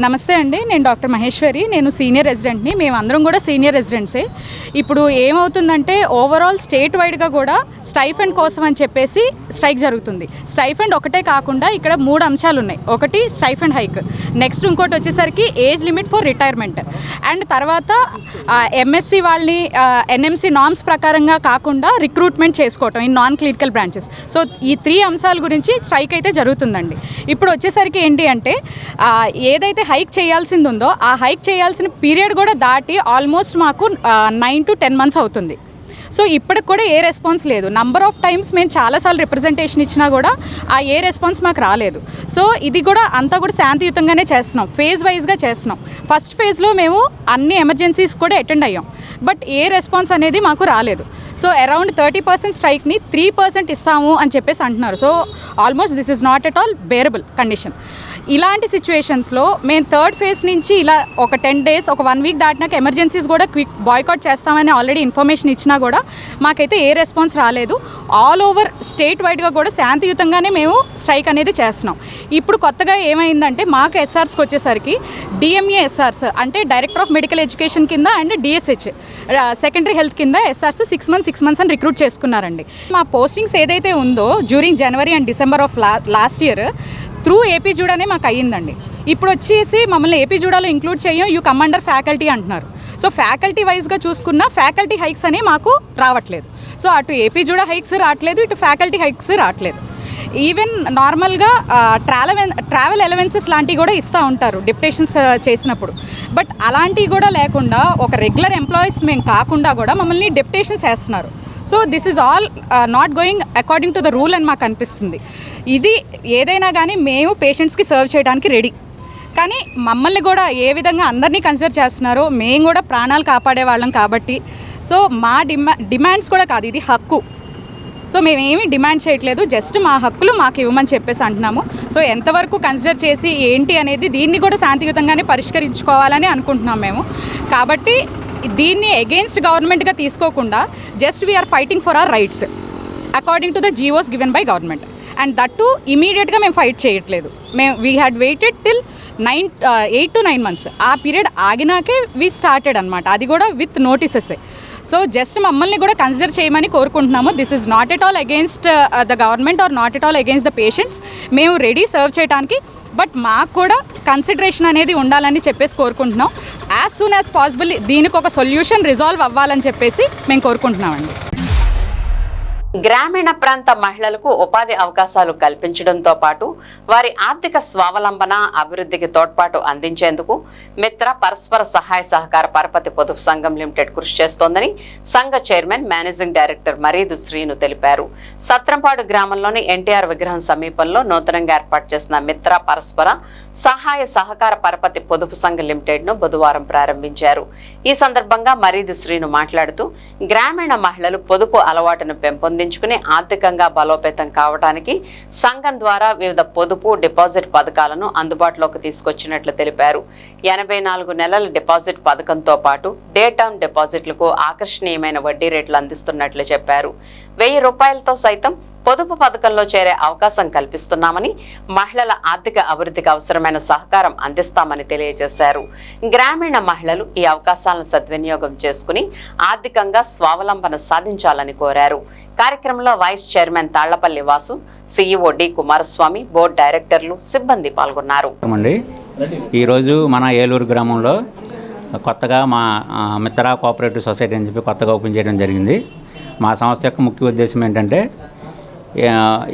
నమస్తే అండి, నేను డాక్టర్ మహేశ్వరి, నేను సీనియర్ రెసిడెంట్ని. మేమందరం కూడా సీనియర్ రెసిడెంట్సే. ఇప్పుడు ఏమవుతుందంటే ఓవరాల్ స్టేట్ వైడ్గా కూడా స్టైఫండ్ కోసం అని చెప్పేసి స్ట్రైక్ జరుగుతుంది. స్టైఫండ్ ఒకటే కాకుండా ఇక్కడ 3 అంశాలు ఉన్నాయి. ఒకటి స్టైఫండ్ హైక్, నెక్స్ట్ ఇంకోటి వచ్చేసరికి age limit for retirement, and తర్వాత ఎంఎస్సి వాళ్ళని ఎన్ఎంసి నామ్స్ ప్రకారంగా కాకుండా రిక్రూట్మెంట్ చేసుకోవటం in non clinical branches. So ఈ 3 అంశాల గురించి స్ట్రైక్ అయితే జరుగుతుందండి. ఇప్పుడు వచ్చేసరికి ఏంటి అంటే ఏదైతే హైక్ చేయాల్సింది ఉందో ఆ హైక్ చేయాల్సిన పీరియడ్ కూడా దాటి ఆల్మోస్ట్ మాకు 9 to 10 months అవుతుంది. సో ఇప్పటికి కూడా ఏ రెస్పాన్స్ లేదు. నంబర్ ఆఫ్ టైమ్స్ మేము చాలాసార్లు రిప్రజెంటేషన్ ఇచ్చినా కూడా ఆ ఏ రెస్పాన్స్ మాకు రాలేదు. సో ఇది కూడా అంతా కూడా శాంతియుతంగానే చేస్తున్నాం, ఫేజ్ వైజ్గా చేస్తున్నాం. ఫస్ట్ ఫేజ్లో మేము అన్ని ఎమర్జెన్సీస్ కూడా అటెండ్ అయ్యాం, బట్ ఏ రెస్పాన్స్ అనేది మాకు రాలేదు. సో అరౌండ్ 30% స్ట్రైక్ని 3% ఇస్తాము అని చెప్పేసి అంటున్నారు. So almost this is not at all bearable condition. ఇలాంటి సిచ్యువేషన్స్లో మేము థర్డ్ ఫేజ్ నుంచి ఇలా ఒక 10 days, ఒక 1 week దాటినాక ఎమర్జెన్సీస్ కూడా క్విక్ బాయ్కాట్ చేస్తామని ఆల్రెడీ ఇన్ఫర్మేషన్ ఇచ్చినా కూడా మాకైతే ఏ రెస్పాన్స్ రాలేదు. ఆల్ ఓవర్ స్టేట్ వైడ్గా కూడా శాంతియుతంగానే మేము స్ట్రైక్ అనేది చేస్తున్నాం. ఇప్పుడు కొత్తగా ఏమైందంటే మాకు ఎస్ఆర్స్కి వచ్చేసరికి డిఎంఏ ఎస్ఆర్స్ అంటే డైరెక్టర్ ఆఫ్ మెడికల్ ఎడ్యుకేషన్ కింద అండ్ డిఎస్హెచ్ సెకండరీ హెల్త్ కింద ఎస్ఆర్స్ 6 months అని రిక్రూట్ చేసుకున్నారండి. మా పోస్టింగ్స్ ఏదైతే ఉందో during January and December of last year through AP జూడానే మాకు అయ్యిందండి. ఇప్పుడు వచ్చేసి మమ్మల్ని ఏపీ జూడాలో ఇంక్లూడ్ చేయం, యూ కమ్ అండర్ ఫ్యాకల్టీ అంటున్నారు. సో ఫ్యాకల్టీ వైజ్గా చూసుకున్న ఫ్యాకల్టీ హైక్స్ అనేవి మాకు రావట్లేదు. సో అటు ఏపీ జూడా హైక్స్ రావట్లేదు, ఇటు ఫ్యాకల్టీ హైక్స్ రావట్లేదు. ఈవెన్ నార్మల్గా ట్రావెల్ అలవెన్సెస్ లాంటివి కూడా ఇస్తూ ఉంటారు డిప్యుటేషన్స్ చేసినప్పుడు. బట్ అలాంటివి కూడా లేకుండా ఒక రెగ్యులర్ ఎంప్లాయీస్ మేము కాకుండా కూడా మమ్మల్ని డిప్యుటేషన్స్ వేస్తున్నారు. So this is all not going according to the rule అని మాకు అనిపిస్తుంది. ఇది ఏదైనా కానీ మేము పేషెంట్స్కి సర్వ్ చేయడానికి రెడీ, కానీ మమ్మల్ని కూడా ఏ విధంగా అందరినీ కన్సిడర్ చేస్తున్నారో మేము కూడా ప్రాణాలు కాపాడే వాళ్ళం కాబట్టి. సో మా డిమాండ్స్ కూడా కాదు, ఇది హక్కు. సో మేమేమీ డిమాండ్ చేయట్లేదు, జస్ట్ మా హక్కులు మాకు ఇవ్వమని చెప్పేసి అంటున్నాము. సో ఎంతవరకు కన్సిడర్ చేసి ఏంటి అనేది దీన్ని కూడా శాంతియుతంగానే పరిష్కరించుకోవాలని అనుకుంటున్నాం మేము. కాబట్టి దీన్ని అగెయిన్స్ట్ గవర్నమెంట్గా తీసుకోకుండా just we are fighting for our rights according to the GOs given by government. And that to ఇమీడియట్గా మేము ఫైట్ చేయట్లేదు. We had waited till 8 to 9 months. ఆ పీరియడ్ ఆగినాకే వీ స్టార్టెడ్ అనమాట, అది కూడా విత్ నోటీసెస్. సో జస్ట్ మమ్మల్ని కూడా కన్సిడర్ చేయమని కోరుకుంటున్నాము. This is not at all against the government are not at all against the patients. మేము రెడీ సర్వ్ చేయడానికి, బట్ మాకు కూడా కన్సిడరేషన్ అనేది ఉండాలని చెప్పేసి కోరుకుంటున్నాం. యాజ్ సూన్ యాజ్ పాసిబుల్ దీనికి ఒక సొల్యూషన్ రిజాల్వ్ అవ్వాలని చెప్పేసి మేము కోరుకుంటున్నామండి. గ్రామీణ ప్రాంత మహిళలకు ఉపాధి అవకాశాలు కల్పించడంతో పాటు వారి ఆర్థిక స్వావలంబన అభివృద్ధికి తోడ్పాటు అందించేందుకు మిత్ర పరస్పర సహాయ సహకార పరపతి పొదుపు సంఘం లిమిటెడ్ కృషి చేస్తోందని సంఘ chairman managing director Maridu Srinu తెలిపారు. సత్రంపాడు గ్రామంలోని ఎన్టీఆర్ విగ్రహం సమీపంలో నూతనంగా ఏర్పాటు చేసిన మిత్ర పరస్పర సహాయ సహకార పరపతి పొదుపు సంఘ లిమిటెడ్ ను బుధవారం ప్రారంభించారు. ఈ సందర్భంగా మరీదు శ్రీను మాట్లాడుతూ గ్రామీణ మహిళలు పొదుపు అలవాటును పెంపొందించుకుని ఆర్థికంగా బలోపేతం కావడానికి సంఘం ద్వారా వివిధ పొదుపు డిపాజిట్ పథకాలను అందుబాటులోకి తీసుకొచ్చినట్లు తెలిపారు. 84 నెలల డిపాజిట్ పథకంతో పాటు డే టర్మ్ డిపాజిట్లకు ఆకర్షణీయమైన వడ్డీ రేట్లు అందిస్తున్నట్లు చెప్పారు. 1000 రూపాయలతో సైతం పొదుపు పథకంలో చేరే అవకాశం కల్పిస్తున్నామని, మహిళల ఆర్థిక అభివృద్ధికి అవసరమైన సహకారం అందిస్తామని తెలియజేశారు. గ్రామీణ మహిళలు ఈ అవకాశాలను సద్వినియోగం చేసుకుని ఆర్థికంగా స్వావలంబన సాధించాలని కోరారు. కార్యక్రమంలో vice chairman Tallapalli Vasu, CEO D Kumaraswamy, board డైరెక్టర్లు, సిబ్బంది పాల్గొన్నారు. ఈరోజు మన ఏలూరు గ్రామంలో కొత్తగా మా మిత్ర కోఆపరేటివ్ సొసైటీ అని చెప్పి కొత్తగా ఓపెన్ చేయడం జరిగింది. మా సంస్థ యొక్క ముఖ్య ఉద్దేశం ఏంటంటే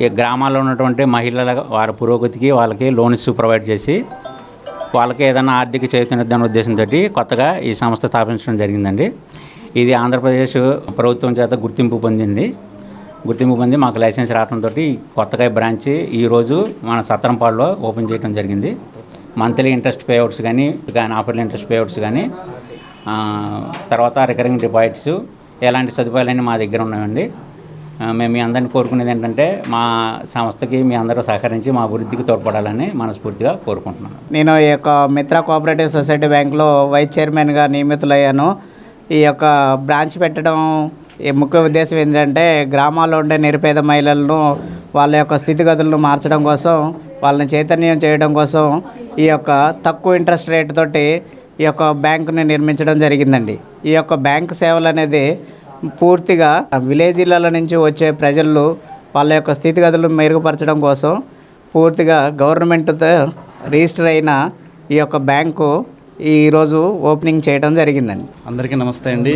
ఈ గ్రామాల్లో ఉన్నటువంటి మహిళల వారి పురోగతికి వాళ్ళకి లోన్స్ ప్రొవైడ్ చేసి వాళ్ళకి ఏదైనా ఆర్థిక చైతన్యం ఉద్దేశంతో కొత్తగా ఈ సంస్థ స్థాపించడం జరిగిందండి. ఇది ఆంధ్రప్రదేశ్ ప్రభుత్వం చేత గుర్తింపు పొంది మాకు లైసెన్స్ రావడంతో కొత్తగా బ్రాంచ్ ఈరోజు మన సత్రంపాడులో ఓపెన్ చేయడం జరిగింది. మంత్లీ ఇంట్రెస్ట్ పేఅవుట్స్ కానీ ఆఫర్లీ ఇంట్రెస్ట్ పేఅవుట్స్ కానీ తర్వాత రికరింగ్ డిపాజిట్స్ ఎలాంటి సదుపాయాలన్నీ మా దగ్గర ఉన్నాయండి. మేము మీ అందరినీ కోరుకునేది ఏంటంటే మా సంస్థకి మీ అందరూ సహకరించి మా అభివృద్ధికి తోడ్పడాలని మనస్ఫూర్తిగా కోరుకుంటున్నాను. నేను ఈ యొక్క మిత్ర కోఆపరేటివ్ సొసైటీ బ్యాంక్లో వైస్ చైర్మన్గా నియమితులయ్యాను. ఈ యొక్క బ్రాంచ్ పెట్టడం ఈ ముఖ్య ఉద్దేశం ఏంటంటే గ్రామాల్లో ఉండే నిరుపేద మహిళలను వాళ్ళ యొక్క స్థితిగతులను మార్చడం కోసం, వాళ్ళని చైతన్యం చేయడం కోసం ఈ యొక్క తక్కువ ఇంట్రెస్ట్ రేట్ తోటి ఈ యొక్క బ్యాంకుని నిర్మించడం జరిగిందండి. ఈ యొక్క బ్యాంకు సేవలు అనేది పూర్తిగా విలేజ్ల నుంచి వచ్చే ప్రజలు వాళ్ళ యొక్క స్థితిగతులను మెరుగుపరచడం కోసం పూర్తిగా గవర్నమెంట్తో రిజిస్టర్ అయిన ఈ యొక్క బ్యాంకు ఈరోజు ఓపెనింగ్ చేయడం జరిగిందండి. అందరికీ నమస్తే అండి.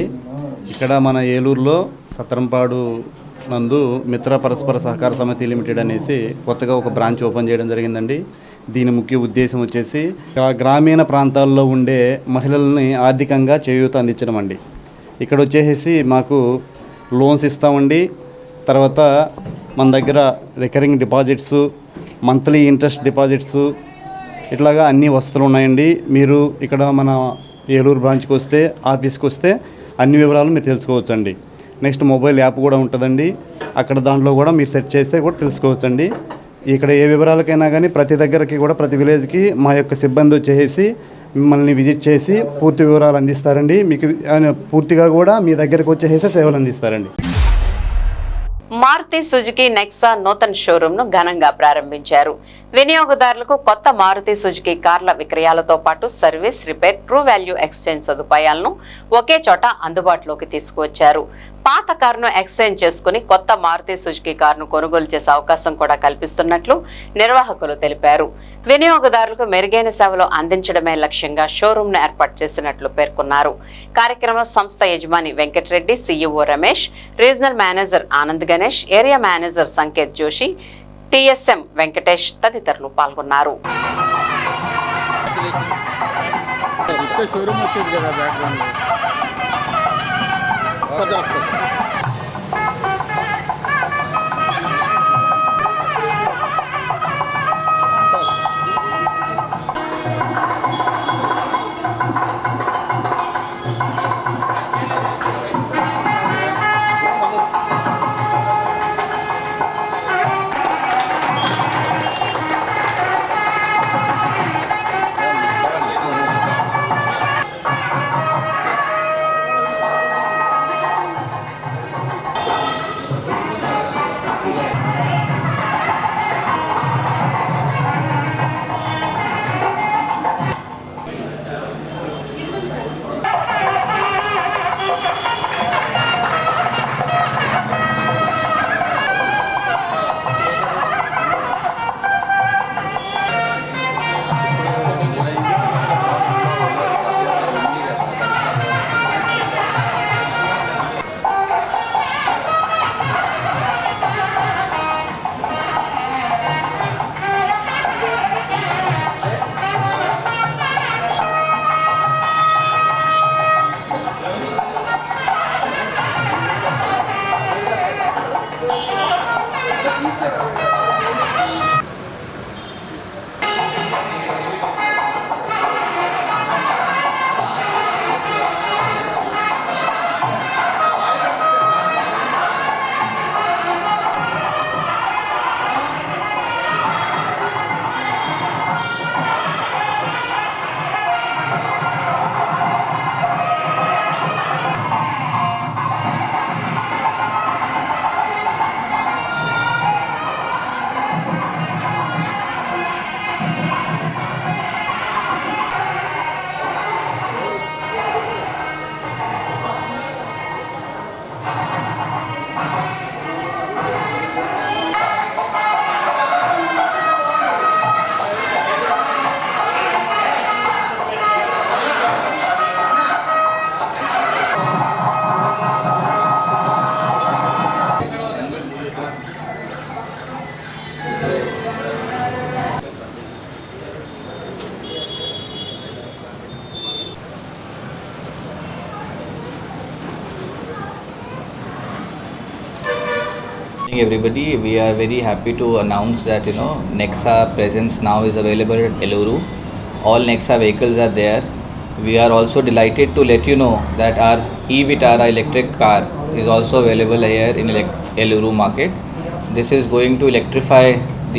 ఇక్కడ మన ఏలూరులో సత్రంపాడు నందు మిత్ర పరస్పర సహకార సమితి లిమిటెడ్ అనేసి కొత్తగా ఒక బ్రాంచ్ ఓపెన్ చేయడం జరిగిందండి. దీని ముఖ్య ఉద్దేశం వచ్చేసి గ్రామీణ ప్రాంతాల్లో ఉండే మహిళల్ని ఆర్థికంగా చేయూత అందించడం అండి. ఇక్కడ వచ్చేసి మాకు లోన్స్ ఇస్తామండి. తర్వాత మన దగ్గర recurring deposits, monthly interest deposits ఇట్లాగా అన్ని వసతులు ఉన్నాయండి. మీరు ఇక్కడ మన ఏలూరు బ్రాంచ్కి వస్తే, ఆఫీస్కి వస్తే అన్ని వివరాలు మీరు తెలుసుకోవచ్చండి. నెక్స్ట్ మొబైల్ యాప్ కూడా ఉంటుందండి. అక్కడ దాంట్లో కూడా మీరు సెర్చ్ చేస్తే కూడా తెలుసుకోవచ్చండి. ఇక్కడ ఏ వివరాలకైనా కానీ ప్రతి దగ్గరకి కూడా ప్రతి విలేజ్కి మా యొక్క సిబ్బంది వచ్చేసి మిమ్మల్ని విజిట్ చేసి పూర్తి వివరాలు అందిస్తారండి. మీకు పూర్తిగా కూడా మీ దగ్గరకు వచ్చేసి సేవలు అందిస్తారండి. మారుతి సుజుకి నెక్సా నూతన షోరూమ్ ను ఘనంగా ప్రారంభించారు. వినియోగదారులకు కొత్త మారుతి సుజుకి కార్ల విక్రయాలతో పాటు service, repair, true value exchange సదుపాయాలను ఒకే చోట అందుబాటులోకి తీసుకువచ్చారు. పాత కారును ఎక్స్చేంజ్ చేసుకుని కొత్త మారుతి సుజుకి కారును కొనుగోలు చేసే అవకాశం కూడా కల్పిస్తున్నట్లు నిర్వాహకులు తెలిపారు. వినియోగదారులకు మెరుగైన సేవలు అందించడమే లక్ష్యంగా షోరూమ్ ను ఏర్పాటు చేసినట్లు పేర్కొన్నారు. కార్యక్రమంలో సంస్థ యజమాని Venkata Reddy, CEO Ramesh, regional manager Anand Ganesh, area manager Sanket Joshi, TSM Venkatesh తదితరులు పాల్గొన్నారు. షోరూమ్ వచ్చేది కదా background. Everybody, we are very happy to announce that Nexa presence now is available at Eluru. All Nexa vehicles are there. We are also delighted to let you know that our e-Vitara electric car is also available here in Eluru market. This is going to electrify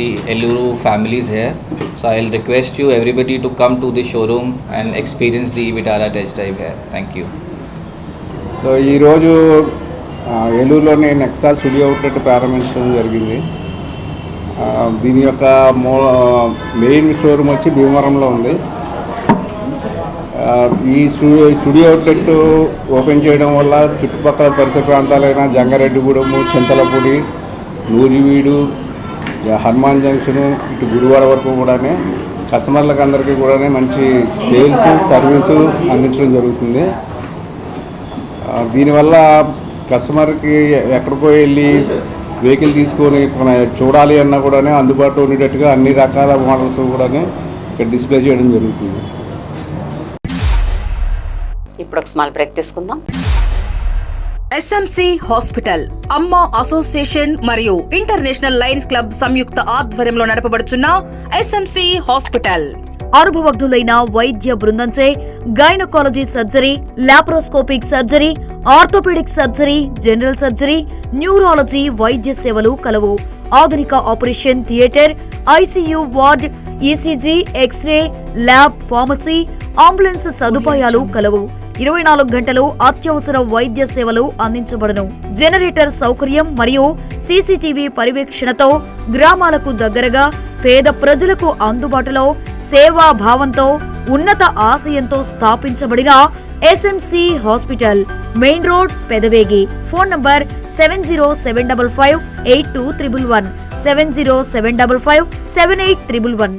the Eluru families here. So I'll request you everybody to come to the showroom and experience the e-Vitara test drive here. Thank you. So ఈరోజు ఏలూరులోని నెక్స్టా studio outlet ప్రారంభించడం జరిగింది. దీని యొక్క main showroom వచ్చి భీమవరంలో ఉంది. ఈ studio outlet open చేయడం వల్ల చుట్టుపక్కల పరిసర ప్రాంతాలైన జంగారెడ్డిగూడెము, చింతలపూడి, నూజివీడు, హనుమాన్ జంక్షను, ఇటు గుడివాడ వరకు కూడా కస్టమర్లకు అందరికీ కూడా మంచి సేల్స్ సర్వీసు అందించడం జరుగుతుంది. దీనివల్ల కస్టమర్కి ఎక్కడికో వెళ్ళి వెహికల్ తీసుకొని చూడాలి అన్నా కూడా అందుబాటులో ఉండేటట్టుగా అన్ని రకాల మోడల్స్ కూడా ఇక్కడ డిస్ప్లే చేయడం జరుగుతుంది. ఇప్పుడు ఒక స్మాల్ బ్రేక్ తీసుకుందాం. ఎస్ఎంసి హాస్పిటల్ అమ్మ అసోసియేషన్ మరియు ఇంటర్నేషనల్ లయన్స్ క్లబ్ సంయుక్త ఆధ్వర్యంలో నడపబడుచున్న ఎస్ఎంసి హాస్పిటల్ అనుభవజ్ఞులైన వైద్య బృందంచే gynaecology surgery, laparoscopic surgery, orthopaedic surgery, general surgery, neurology వైద్య సేవలు కలవు. ఆధునిక operation theatre, ICU ward, ECG, X ray, lab, pharmacy, ambulance సదుపాయాలు కలవు. 24 గంటలు అత్యవసర వైద్య సేవలు అందించబడును. జనరేటర్ సౌకర్యం మరియు సీసీటీవీ పర్యవేక్షణతో గ్రామాలకు దగ్గరగా పేద ప్రజలకు అందుబాటులో సేవా భావంతో ఉన్నత ఆశయంతో స్థాపించబడిన SMC hospital, main road, Pedavegi. Phone number 7075582111 70755811.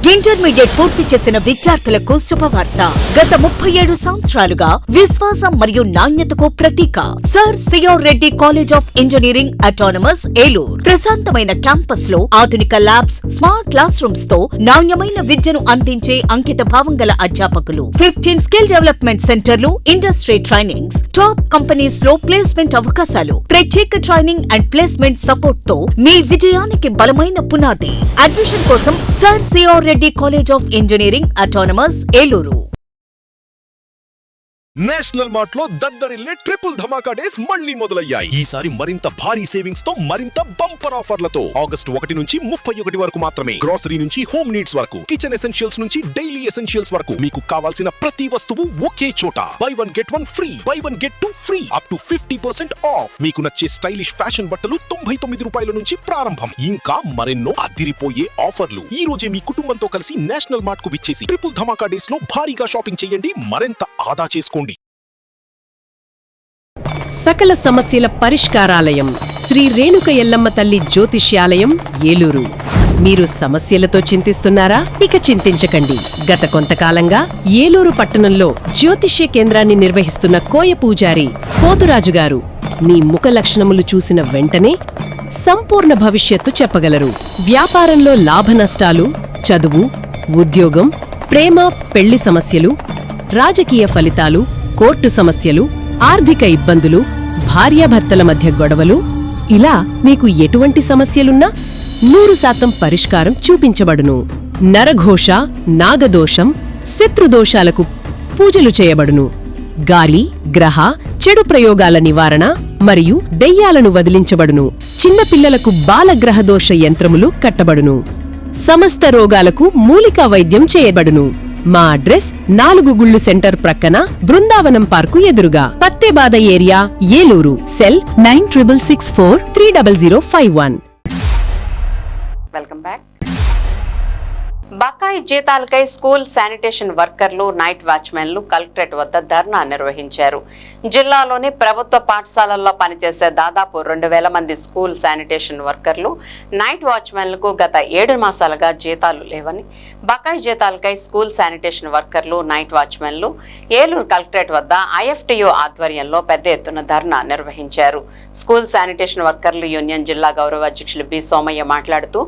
Intermediate పూర్తి చేసిన విద్యార్థులకు శుభవార్త. గత 37 సంవత్సరాలుగా విశ్వాసం మరియు నాణ్యతకు ప్రతీక sir C R Reddy college of engineering autonomous Eluru. ప్రశాంతమైన క్యాంపస్ లో ఆధునిక ల్యాబ్స్, స్మార్ట్ క్లాస్ రూమ్స్ తో నాణ్యమైన విద్యను అందించే అంకిత భావం గల అధ్యాపకులు, 15 స్కిల్ డెవలప్మెంట్ సెంటర్లు, ఇండస్ట్రీ ట్రైనింగ్స్, టాప్ కంపెనీస్ లో ప్లేస్మెంట్ అవకాశాలు, ప్రత్యేక ట్రైనింగ్ అండ్ ప్లేస్మెంట్ సపోర్ట్ తో మీ విజయానికి బలమైన పునాది. అడ్మిషన్ కోసం sir C R Reddy college of engineering autonomous Eluru. National mart లో దద్దరిల్లే ట్రిపుల్ ధమాకా డేస్ మళ్ళీ మొదలయ్యాయి. ఈసారి మరింత భారీ సేవింగ్స్ తో, మరింత బంపర్ ఆఫర్లతో ఆగస్టు 1 నుంచి 31 వరకు మాత్రమే. గ్రోసరీ నుంచి హోమ్ నీడ్స్ వరకు, కిచెన్ ఎసెన్షియల్స్ నుంచి డైలీ ఎసెన్షియల్స్ వరకు మీకు కావాల్సిన ప్రతి వస్తువు ఒకే చోట. By 1 get 1 free, by 1 get 2 free, up to 50% of. మీకు నచ్చే స్టైలిష్ ఫ్యాషన్ బట్టలు 99 రూపాయల నుంచి ప్రారంభం. ఇంకా మరెన్నో అదిరిపోయే ఆఫర్లు. ఈ రోజే మీ కుటుంబంతో కలిసి నేషనల్ మార్ట్ కు విచ్చేసి ట్రిపుల్ ధమాకా డేస్ లో భారీగా షాపింగ్ చేయండి, మరింత ఆదా చేసుకోండి. సకల సమస్యల పరిష్కారాలయం శ్రీ రేణుక ఎల్లమ్మ తల్లి జ్యోతిష్యాలయం ఏలూరు. మీరు సమస్యలతో చింతిస్తున్నారా? ఇక చింతించకండి. గత కొంతకాలంగా ఏలూరు పట్టణంలో జ్యోతిష్య కేంద్రాన్ని నిర్వహిస్తున్న కోయ పూజారి పోతురాజు గారు మీ ముఖ లక్షణములు చూసిన వెంటనే సంపూర్ణ భవిష్యత్తు చెప్పగలరు. వ్యాపారంలో లాభ నష్టాలు, చదువు, ఉద్యోగం, ప్రేమ పెళ్లి సమస్యలు, రాజకీయ ఫలితాలు, కోర్టు సమస్యలు, ఆర్థిక ఇబ్బందులు, భార్యాభర్తల మధ్య గొడవలు, ఇలా మీకు ఎటువంటి సమస్యలున్నా 100% పరిష్కారం చూపించబడును. నరఘోష, నాగదోషం, శత్రుదోషాలకు పూజలు చేయబడును. గాలి, గ్రహ, చెడు ప్రయోగాల నివారణ మరియు దెయ్యాలను వదిలించబడును. చిన్నపిల్లలకు బాలగ్రహదోష యంత్రములు కట్టబడును. సమస్త రోగాలకు మూలికా వైద్యం చేయబడును. మా అడ్రస్ 4 గుళ్ళు సెంటర్ ప్రక్కన బృందావనం పార్కు ఎదురుగా, Pattebada area, Eluru. Cell 9664300051. Welcome back. బకాయి జీతాలకై స్కూల్ శానిటేషన్ వర్కర్లు, నైట్ వాచ్మెన్లు కలెక్టరేట్ వద్ద ధర్నా నిర్వహించారు. జిల్లాలోని ప్రభుత్వ పాఠశాలల్లో పనిచేసే దాదాపు 2000 మంది స్కూల్ శానిటేషన్ వర్కర్లు, నైట్ వాచ్మెన్లకు గత 7 మాసాలుగా జీతాలు లేవని, బకాయి జీతాలకై స్కూల్ శానిటేషన్ వర్కర్లు, నైట్ వాచ్మెన్లు ఏలూరు కలెక్టరేట్ వద్ద ఐఎఫ్టియు ఆధ్వర్యంలో పెద్ద ఎత్తున ధర్నా నిర్వహించారు. స్కూల్ శానిటేషన్ వర్కర్లు యూనియన్ జిల్లా గౌరవ అధ్యక్షులు బి సోమయ్య మాట్లాడుతూ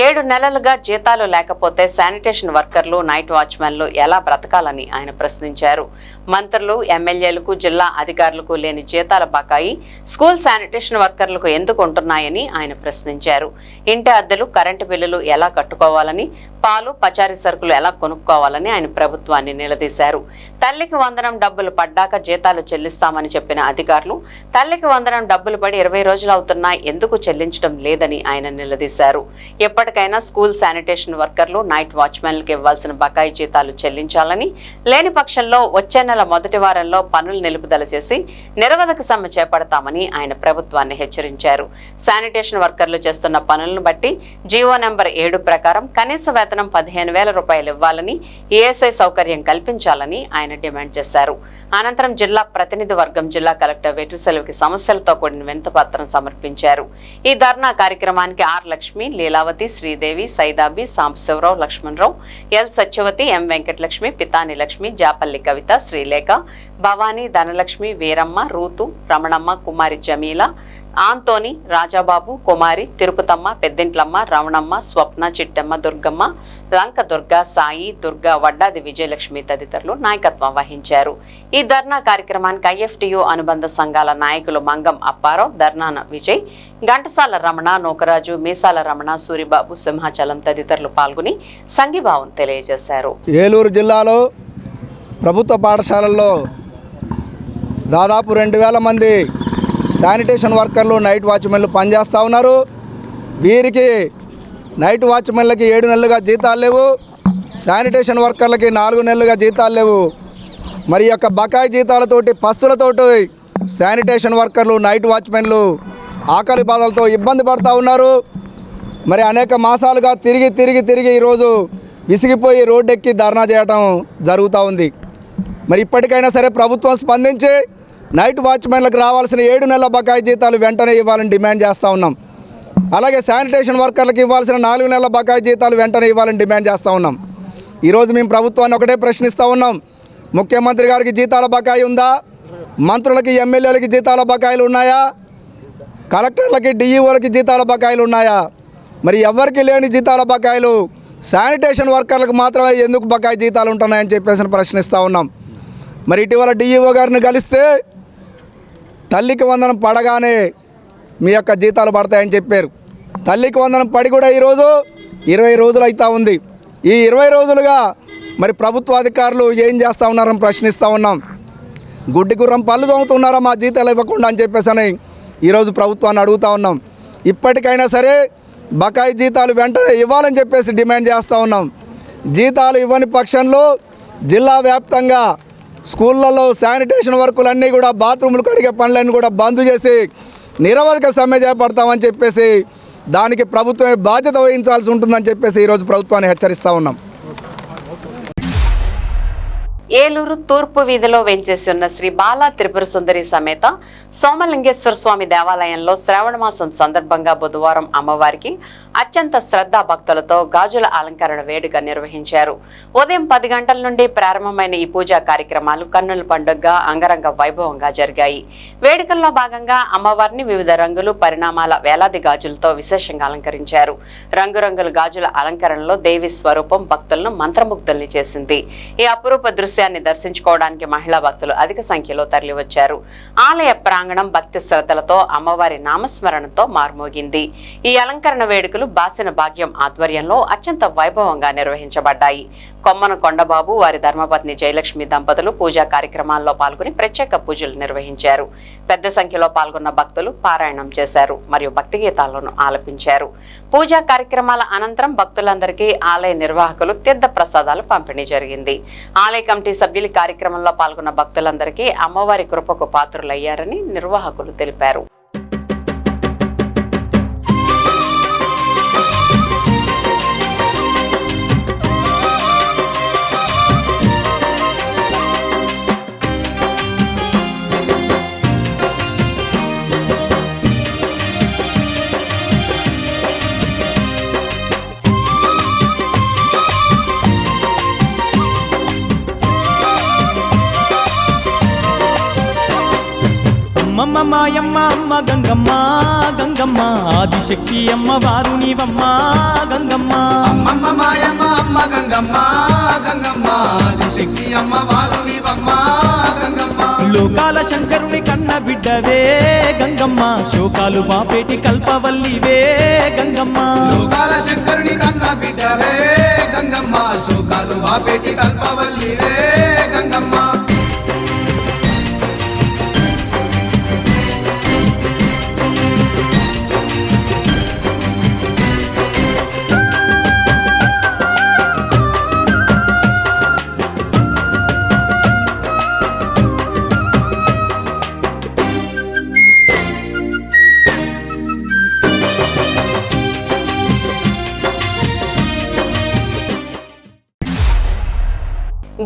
7 నెలలుగా జీతాలు లేకపోతే శానిటేషన్ వర్కర్లు, నైట్ వాచ్మెన్లు ఎలా బ్రతకాలని ఆయన ప్రశ్నించారు. మంత్రులు, ఎమ్మెల్యేలకు, జిల్లా అధికారులకు లేని జీతాల బకాయి స్కూల్ శానిటేషన్ వర్కర్లకు ఎందుకు ఉంటున్నాయని ఆయన ప్రశ్నించారు. ఇంటి అద్దెలు, కరెంటు బిల్లులు ఎలా కట్టుకోవాలని, పాలు, పచారీ సరుకులు ఎలా కొనుక్కోవాలని ఆయన ప్రభుత్వాన్ని నిలదీశారు. తల్లికి వందనం డబ్బులు పడ్డాక జీతాలు చెల్లిస్తామని చెప్పిన అధికారులు తల్లికి వందనం డబ్బులు పడి 20 రోజులు అవుతున్నా ఎందుకు చెల్లించడం లేదని ఆయన నిలదీశారు. ఎప్పటికైనా స్కూల్ శానిటేషన్ వర్కర్లు, నైట్ వాచ్మెన్లకు ఇవ్వాల్సిన బకాయి జీతాలు చెల్లించాలని, లేని పక్షంలో వచ్చే నెల మొదటి వారంలో పనులు నిలుపుదల చేసి నిరవధిక సమ్మె చేపడతామని ఆయన ప్రభుత్వాన్ని హెచ్చరించారు. శానిటేషన్ వర్కర్లు చేస్తున్న పనులను బట్టి జీవో నెంబర్ 7 ప్రకారం కనీస వేతనం 15,000 రూపాయలు ఇవ్వాలని, ఈఎస్ఐ సౌకర్యం కల్పించాలని ఆయన డిమాండ్ చేశారు. అనంతరం జిల్లా ప్రతినిధి వర్గం జిల్లా కలెక్టర్ వెట్రిసెలవుకి సమస్యలతో కూడిన వినతిపత్రం సమర్పించారు. ఈ ధర్నా కార్యక్రమానికి R Lakshmi, Leelavathi, Sridevi, Saidabi, Sambasivarao, Lakshmanarao, L Satyavathi, M Venkatalakshmi, Pitani Lakshmi, Japalli Kavitha, Srilekha, Bhavani, Dhanalakshmi, Veeramma, Ruthu, Ramanamma, Kumari Jamila, Antoni, Rajababu, Kumari, Tirupatamma, Peddintlamma, Ramanamma, Swapna, Chittamma, Durgamma, Lanka Durga, Sai, Durga, Vaddadi Vijayalakshmi తదితరులు నాయకత్వం వహించారు. ఈ ధర్నా కార్యక్రమానికి ఐఎఫ్టియు అనుబంధ సంఘాల నాయకులు మంగం అప్పారావు, ధర్నాన విజయ్, ఘంటసాల రమణ, నూకరాజు, మీసాల రమణ, సూరిబాబు, సింహాచలం తదితరులు పాల్గొని సంఘీభావం తెలియజేశారు. ఏలూరు జిల్లాలో ప్రభుత్వ పాఠశాలల్లో దాదాపు 2000 మంది శానిటేషన్ వర్కర్లు, నైట్ వాచ్మెన్లు పనిచేస్తూ ఉన్నారు. వీరికి నైట్ వాచ్మెన్లకి 7 నెలలుగా జీతాలు లేవు, శానిటేషన్ వర్కర్లకి 4 నెలలుగా జీతాలు లేవు. మరి యొక్క బకాయి జీతాలతోటి, పస్తులతోటి శానిటేషన్ వర్కర్లు, నైట్ వాచ్మెన్లు ఆకలి బాధలతో ఇబ్బంది పడుతూ ఉన్నారు. మరి అనేక మాసాలుగా తిరిగి ఈరోజు విసిగిపోయి రోడ్డెక్కి ధర్నా చేయడం జరుగుతూ ఉంది. మరి ఇప్పటికైనా సరే ప్రభుత్వం స్పందించి నైట్ వాచ్మెన్లకు రావాల్సిన 7 నెలల బకాయి జీతాలు వెంటనే ఇవ్వాలని డిమాండ్ చేస్తూ ఉన్నాం. అలాగే శానిటేషన్ వర్కర్లకు ఇవ్వాల్సిన 4 నెలల బకాయి జీతాలు వెంటనే ఇవ్వాలని డిమాండ్ చేస్తూ ఉన్నాం. ఈరోజు మేము ప్రభుత్వాన్ని ఒకటే ప్రశ్నిస్తూ ఉన్నాం. ముఖ్యమంత్రి గారికి జీతాల బకాయి ఉందా? మంత్రులకి ఎమ్మెల్యేలకి జీతాల బకాయిలు ఉన్నాయా? కలెక్టర్లకి డిఈఓలకి జీతాల బకాయిలు ఉన్నాయా? మరి ఎవరికి లేని జీతాల బకాయిలు శానిటేషన్ వర్కర్లకు మాత్రమే ఎందుకు బకాయి జీతాలు ఉంటున్నాయని చెప్పేసి ప్రశ్నిస్తూ ఉన్నాం. మరి ఇటీవల డిఈఓ గారిని కలిస్తే తల్లికి వందనం పడగానే మీ యొక్క జీతాలు పడతాయని చెప్పారు. తల్లికి వందనం పడి కూడా ఈరోజు 20 రోజులు అవుతూ ఉంది. ఈ 20 రోజులుగా మరి ప్రభుత్వ అధికారులు ఏం చేస్తూ ఉన్నారని ప్రశ్నిస్తూ ఉన్నాం. గుడ్డి గుర్రం పళ్ళు తోముతున్నారా మా జీతాలు ఇవ్వకుండా అని చెప్పేసి ఈరోజు ప్రభుత్వాన్ని అడుగుతూ ఉన్నాం. ఇప్పటికైనా సరే బకాయి జీతాలు వెంటనే ఇవ్వాలని చెప్పేసి డిమాండ్ చేస్తూ ఉన్నాం. జీతాలు ఇవ్వని పక్షంలో జిల్లా వ్యాప్తంగా స్కూళ్ళల్లో శానిటేషన్ వర్కులన్నీ కూడా బాత్రూములు కడిగే పనులన్నీ కూడా బంద్ చేసి నిరవధిక సమ్మె చేపడతామని చెప్పేసి దానికి ప్రభుత్వమే బాధ్యత వహించాల్సి ఉంటుందని చెప్పేసి ఈరోజు ప్రభుత్వాన్ని హెచ్చరిస్తూ ఉన్నాం. ఏలూరు తూర్పు వీధిలో వేంచేసి ఉన్న శ్రీ బాలా త్రిపుర సుందరి సమేత సోమలింగేశ్వర స్వామి దేవాలయంలో శ్రావణ మాసం సందర్భంగా బుధవారం అమ్మవారికి అత్యంత శ్రద్ధా భక్తులతో గాజుల అలంకరణ వేడుక నిర్వహించారు. ఉదయం 10 గంటల నుండి ప్రారంభమైన ఈ పూజా కార్యక్రమాలు కన్నుల పండుగగా అంగరంగ వైభవంగా జరిగాయి. వేడుకల్లో భాగంగా అమ్మవారిని వివిధ రంగులు పరిణామాల వేలాది గాజులతో విశేషంగా అలంకరించారు. రంగురంగుల గాజుల అలంకరణలో దేవి స్వరూపం భక్తులను మంత్రముగ్ధుల్ని చేసింది. ఈ అపురూప దృశ్యాన్ని దర్శించుకోవడానికి మహిళా భక్తులు అధిక సంఖ్యలో తరలివచ్చారు. ఆలయ ప్రాంగణం భక్తి శ్రద్ధలతో అమ్మవారి నామస్మరణతో మార్మోగింది. ఈ అలంకరణ వేడుకలు బాసిన భాగ్యం ఆధ్వర్యంలో అత్యంత వైభవంగా నిర్వహించబడ్డాయి. కొమ్మన కొండబాబు వారి ధర్మపత్ని జయలక్ష్మి దంపతులు పూజా కార్యక్రమాల్లో పాల్గొని ప్రత్యేక పూజలు నిర్వహించారు. పెద్ద సంఖ్యలో పాల్గొన్న భక్తులు పారాయణం చేశారు మరియు భక్తి గీతాలను ఆలపించారు. పూజా కార్యక్రమాల అనంతరం భక్తులందరికీ ఆలయ నిర్వాహకులు తీర్థ ప్రసాదాలు పంపిణీ జరిగింది. ఆలయ కమిటీ సభ్యులు కార్యక్రమంలో పాల్గొన్న భక్తులందరికీ అమ్మవారి కృపకు పాత్రులయ్యారని నిర్వాహకులు తెలిపారు. అమ్మమ్మ మాయమ్మ అమ్మ గంగమ్మ గంగమ్మ ఆదిశక్తి అమ్మ వారు నీవమ్మ గంగమ్మ. అమ్మమ్మ మాయమ్మ అమ్మ గంగమ్మ గంగమ్మ ఆదిశక్తి అమ్మ వారు నీవమ్మ గంగమ్మ. లోకాల శంకరుని కన్న బిడ్డవే గంగమ్మ శోకాలు బాపేటి కల్పవల్లివే గంగమ్మ. లోకాల శంకరుని కన్న బిడ్డవే గంగమ్మ శోకాలు బాపేటి కల్పవల్లివే గంగమ్మ.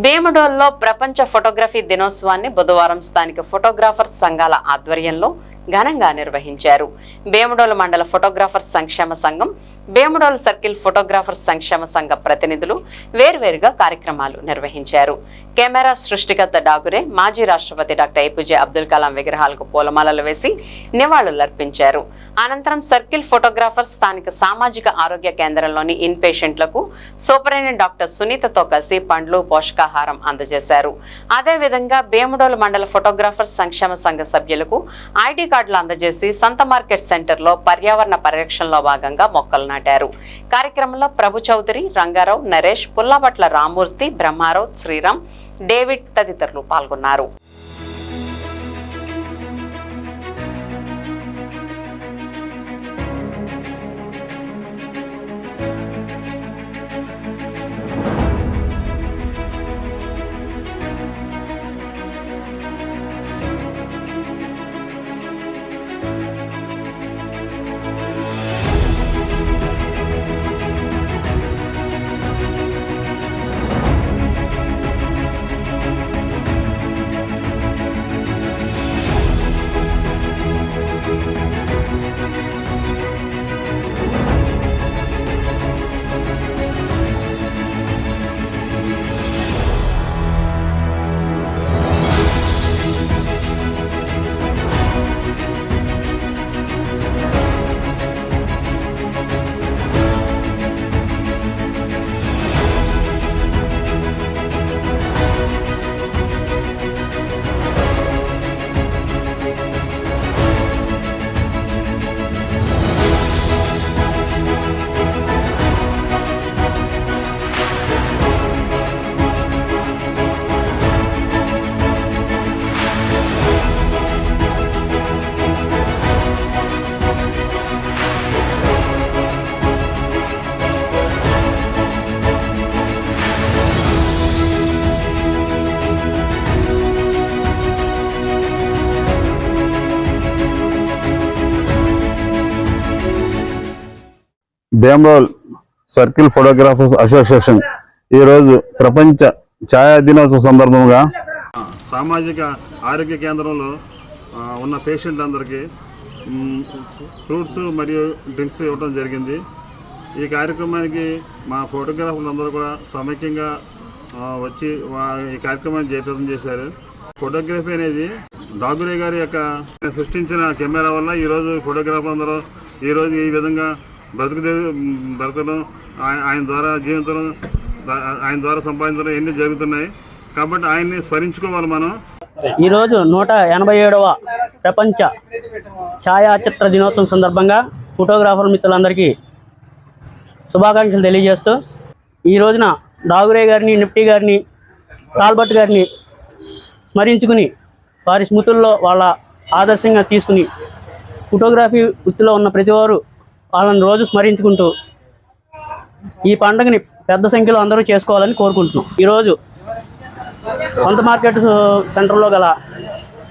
భీమడోల్లో ప్రపంచ ఫోటోగ్రఫీ దినోత్సవాన్ని బుధవారం స్థానిక ఫోటోగ్రాఫర్స్ సంఘాల ఆధ్వర్యంలో ఘనంగా నిర్వహించారు. భీమడోలు మండల ఫోటోగ్రాఫర్స్ సంక్షేమ సంఘం, భీమడోలు సర్కిల్ ఫోటోగ్రాఫర్స్ సంక్షేమ సంఘ ప్రతినిధులు వేర్వేరుగా కార్యక్రమాలు నిర్వహించారు. కెమెరా సృష్టికర్త డాగురే మాజీ రాష్ట్రపతి డాక్టర్ ఏపీజే అబ్దుల్ కలాం విగ్రహాలకు పూలమాలలు వేసి నివాళులర్పించారు. అనంతరం సర్కిల్ ఫోటోగ్రాఫర్స్ స్థానిక సామాజిక ఆరోగ్య కేంద్రంలోని ఇన్ పేషెంట్లకు సూపరింటెండెంట్ డాక్టర్ సునీతతో కలిసి పండ్లు పోషకాహారం అందజేశారు. అదేవిధంగా భీమడోలు మండల ఫోటోగ్రాఫర్స్ సంక్షేమ సంఘ సభ్యులకు ఐడి కార్డులు అందజేసి సంత మార్కెట్ సెంటర్లో పర్యావరణ పరిరక్షణలో భాగంగా మొక్కలు నాటారు. కార్యక్రమంలో ప్రభు చౌదరి, రంగారావు, నరేష్, పుల్లాబట్ల రామూర్తి, బ్రహ్మారావు, శ్రీరామ్, డేవిడ్ తదితరులు పాల్గొన్నారు. భీమరాల్ సర్కిల్ ఫోటోగ్రాఫర్స్ అసోసియేషన్ ఈరోజు ప్రపంచ ఛాయా దినోత్సవ సందర్భంగా సామాజిక ఆరోగ్య కేంద్రంలో ఉన్న పేషెంట్ అందరికీ ఫ్రూట్స్ మరియు డ్రింక్స్ ఇవ్వడం జరిగింది. ఈ కార్యక్రమానికి మా ఫోటోగ్రాఫర్లు అందరూ కూడా సమైక్యంగా వచ్చి ఈ కార్యక్రమాన్ని జయప్రదం చేశారు. ఫోటోగ్రఫీ అనేది డాగురే గారి యొక్క సృష్టించిన కెమెరా వల్ల ఈరోజు ఫోటోగ్రాఫర్ అందరూ ఈరోజు ఈ విధంగా బ్రతకడం, ఆయన ద్వారా జీవితం, ఆయన ద్వారా సంపాదించడం ఎన్ని జరుగుతున్నాయి. కాబట్టి ఆయన్ని స్మరించుకోవాలి మనం. ఈరోజు 187వ ప్రపంచ ఛాయాచిత్ర దినోత్సవం సందర్భంగా ఫోటోగ్రాఫర్ మిత్రులందరికీ శుభాకాంక్షలు తెలియజేస్తూ ఈ రోజున డాగురే గారిని, నిఫ్టీ గారిని, టాల్బర్ట్ గారిని స్మరించుకుని వారి స్మృతుల్లో వాళ్ళ ఆదర్శంగా తీసుకుని ఫోటోగ్రఫీ వృత్తిలో ఉన్న ప్రతివారు వాళ్ళని రోజు స్మరించుకుంటూ ఈ పండుగని పెద్ద సంఖ్యలో అందరూ చేసుకోవాలని కోరుకుంటున్నాం. ఈరోజు సొంత మార్కెట్ సెంటర్లో గల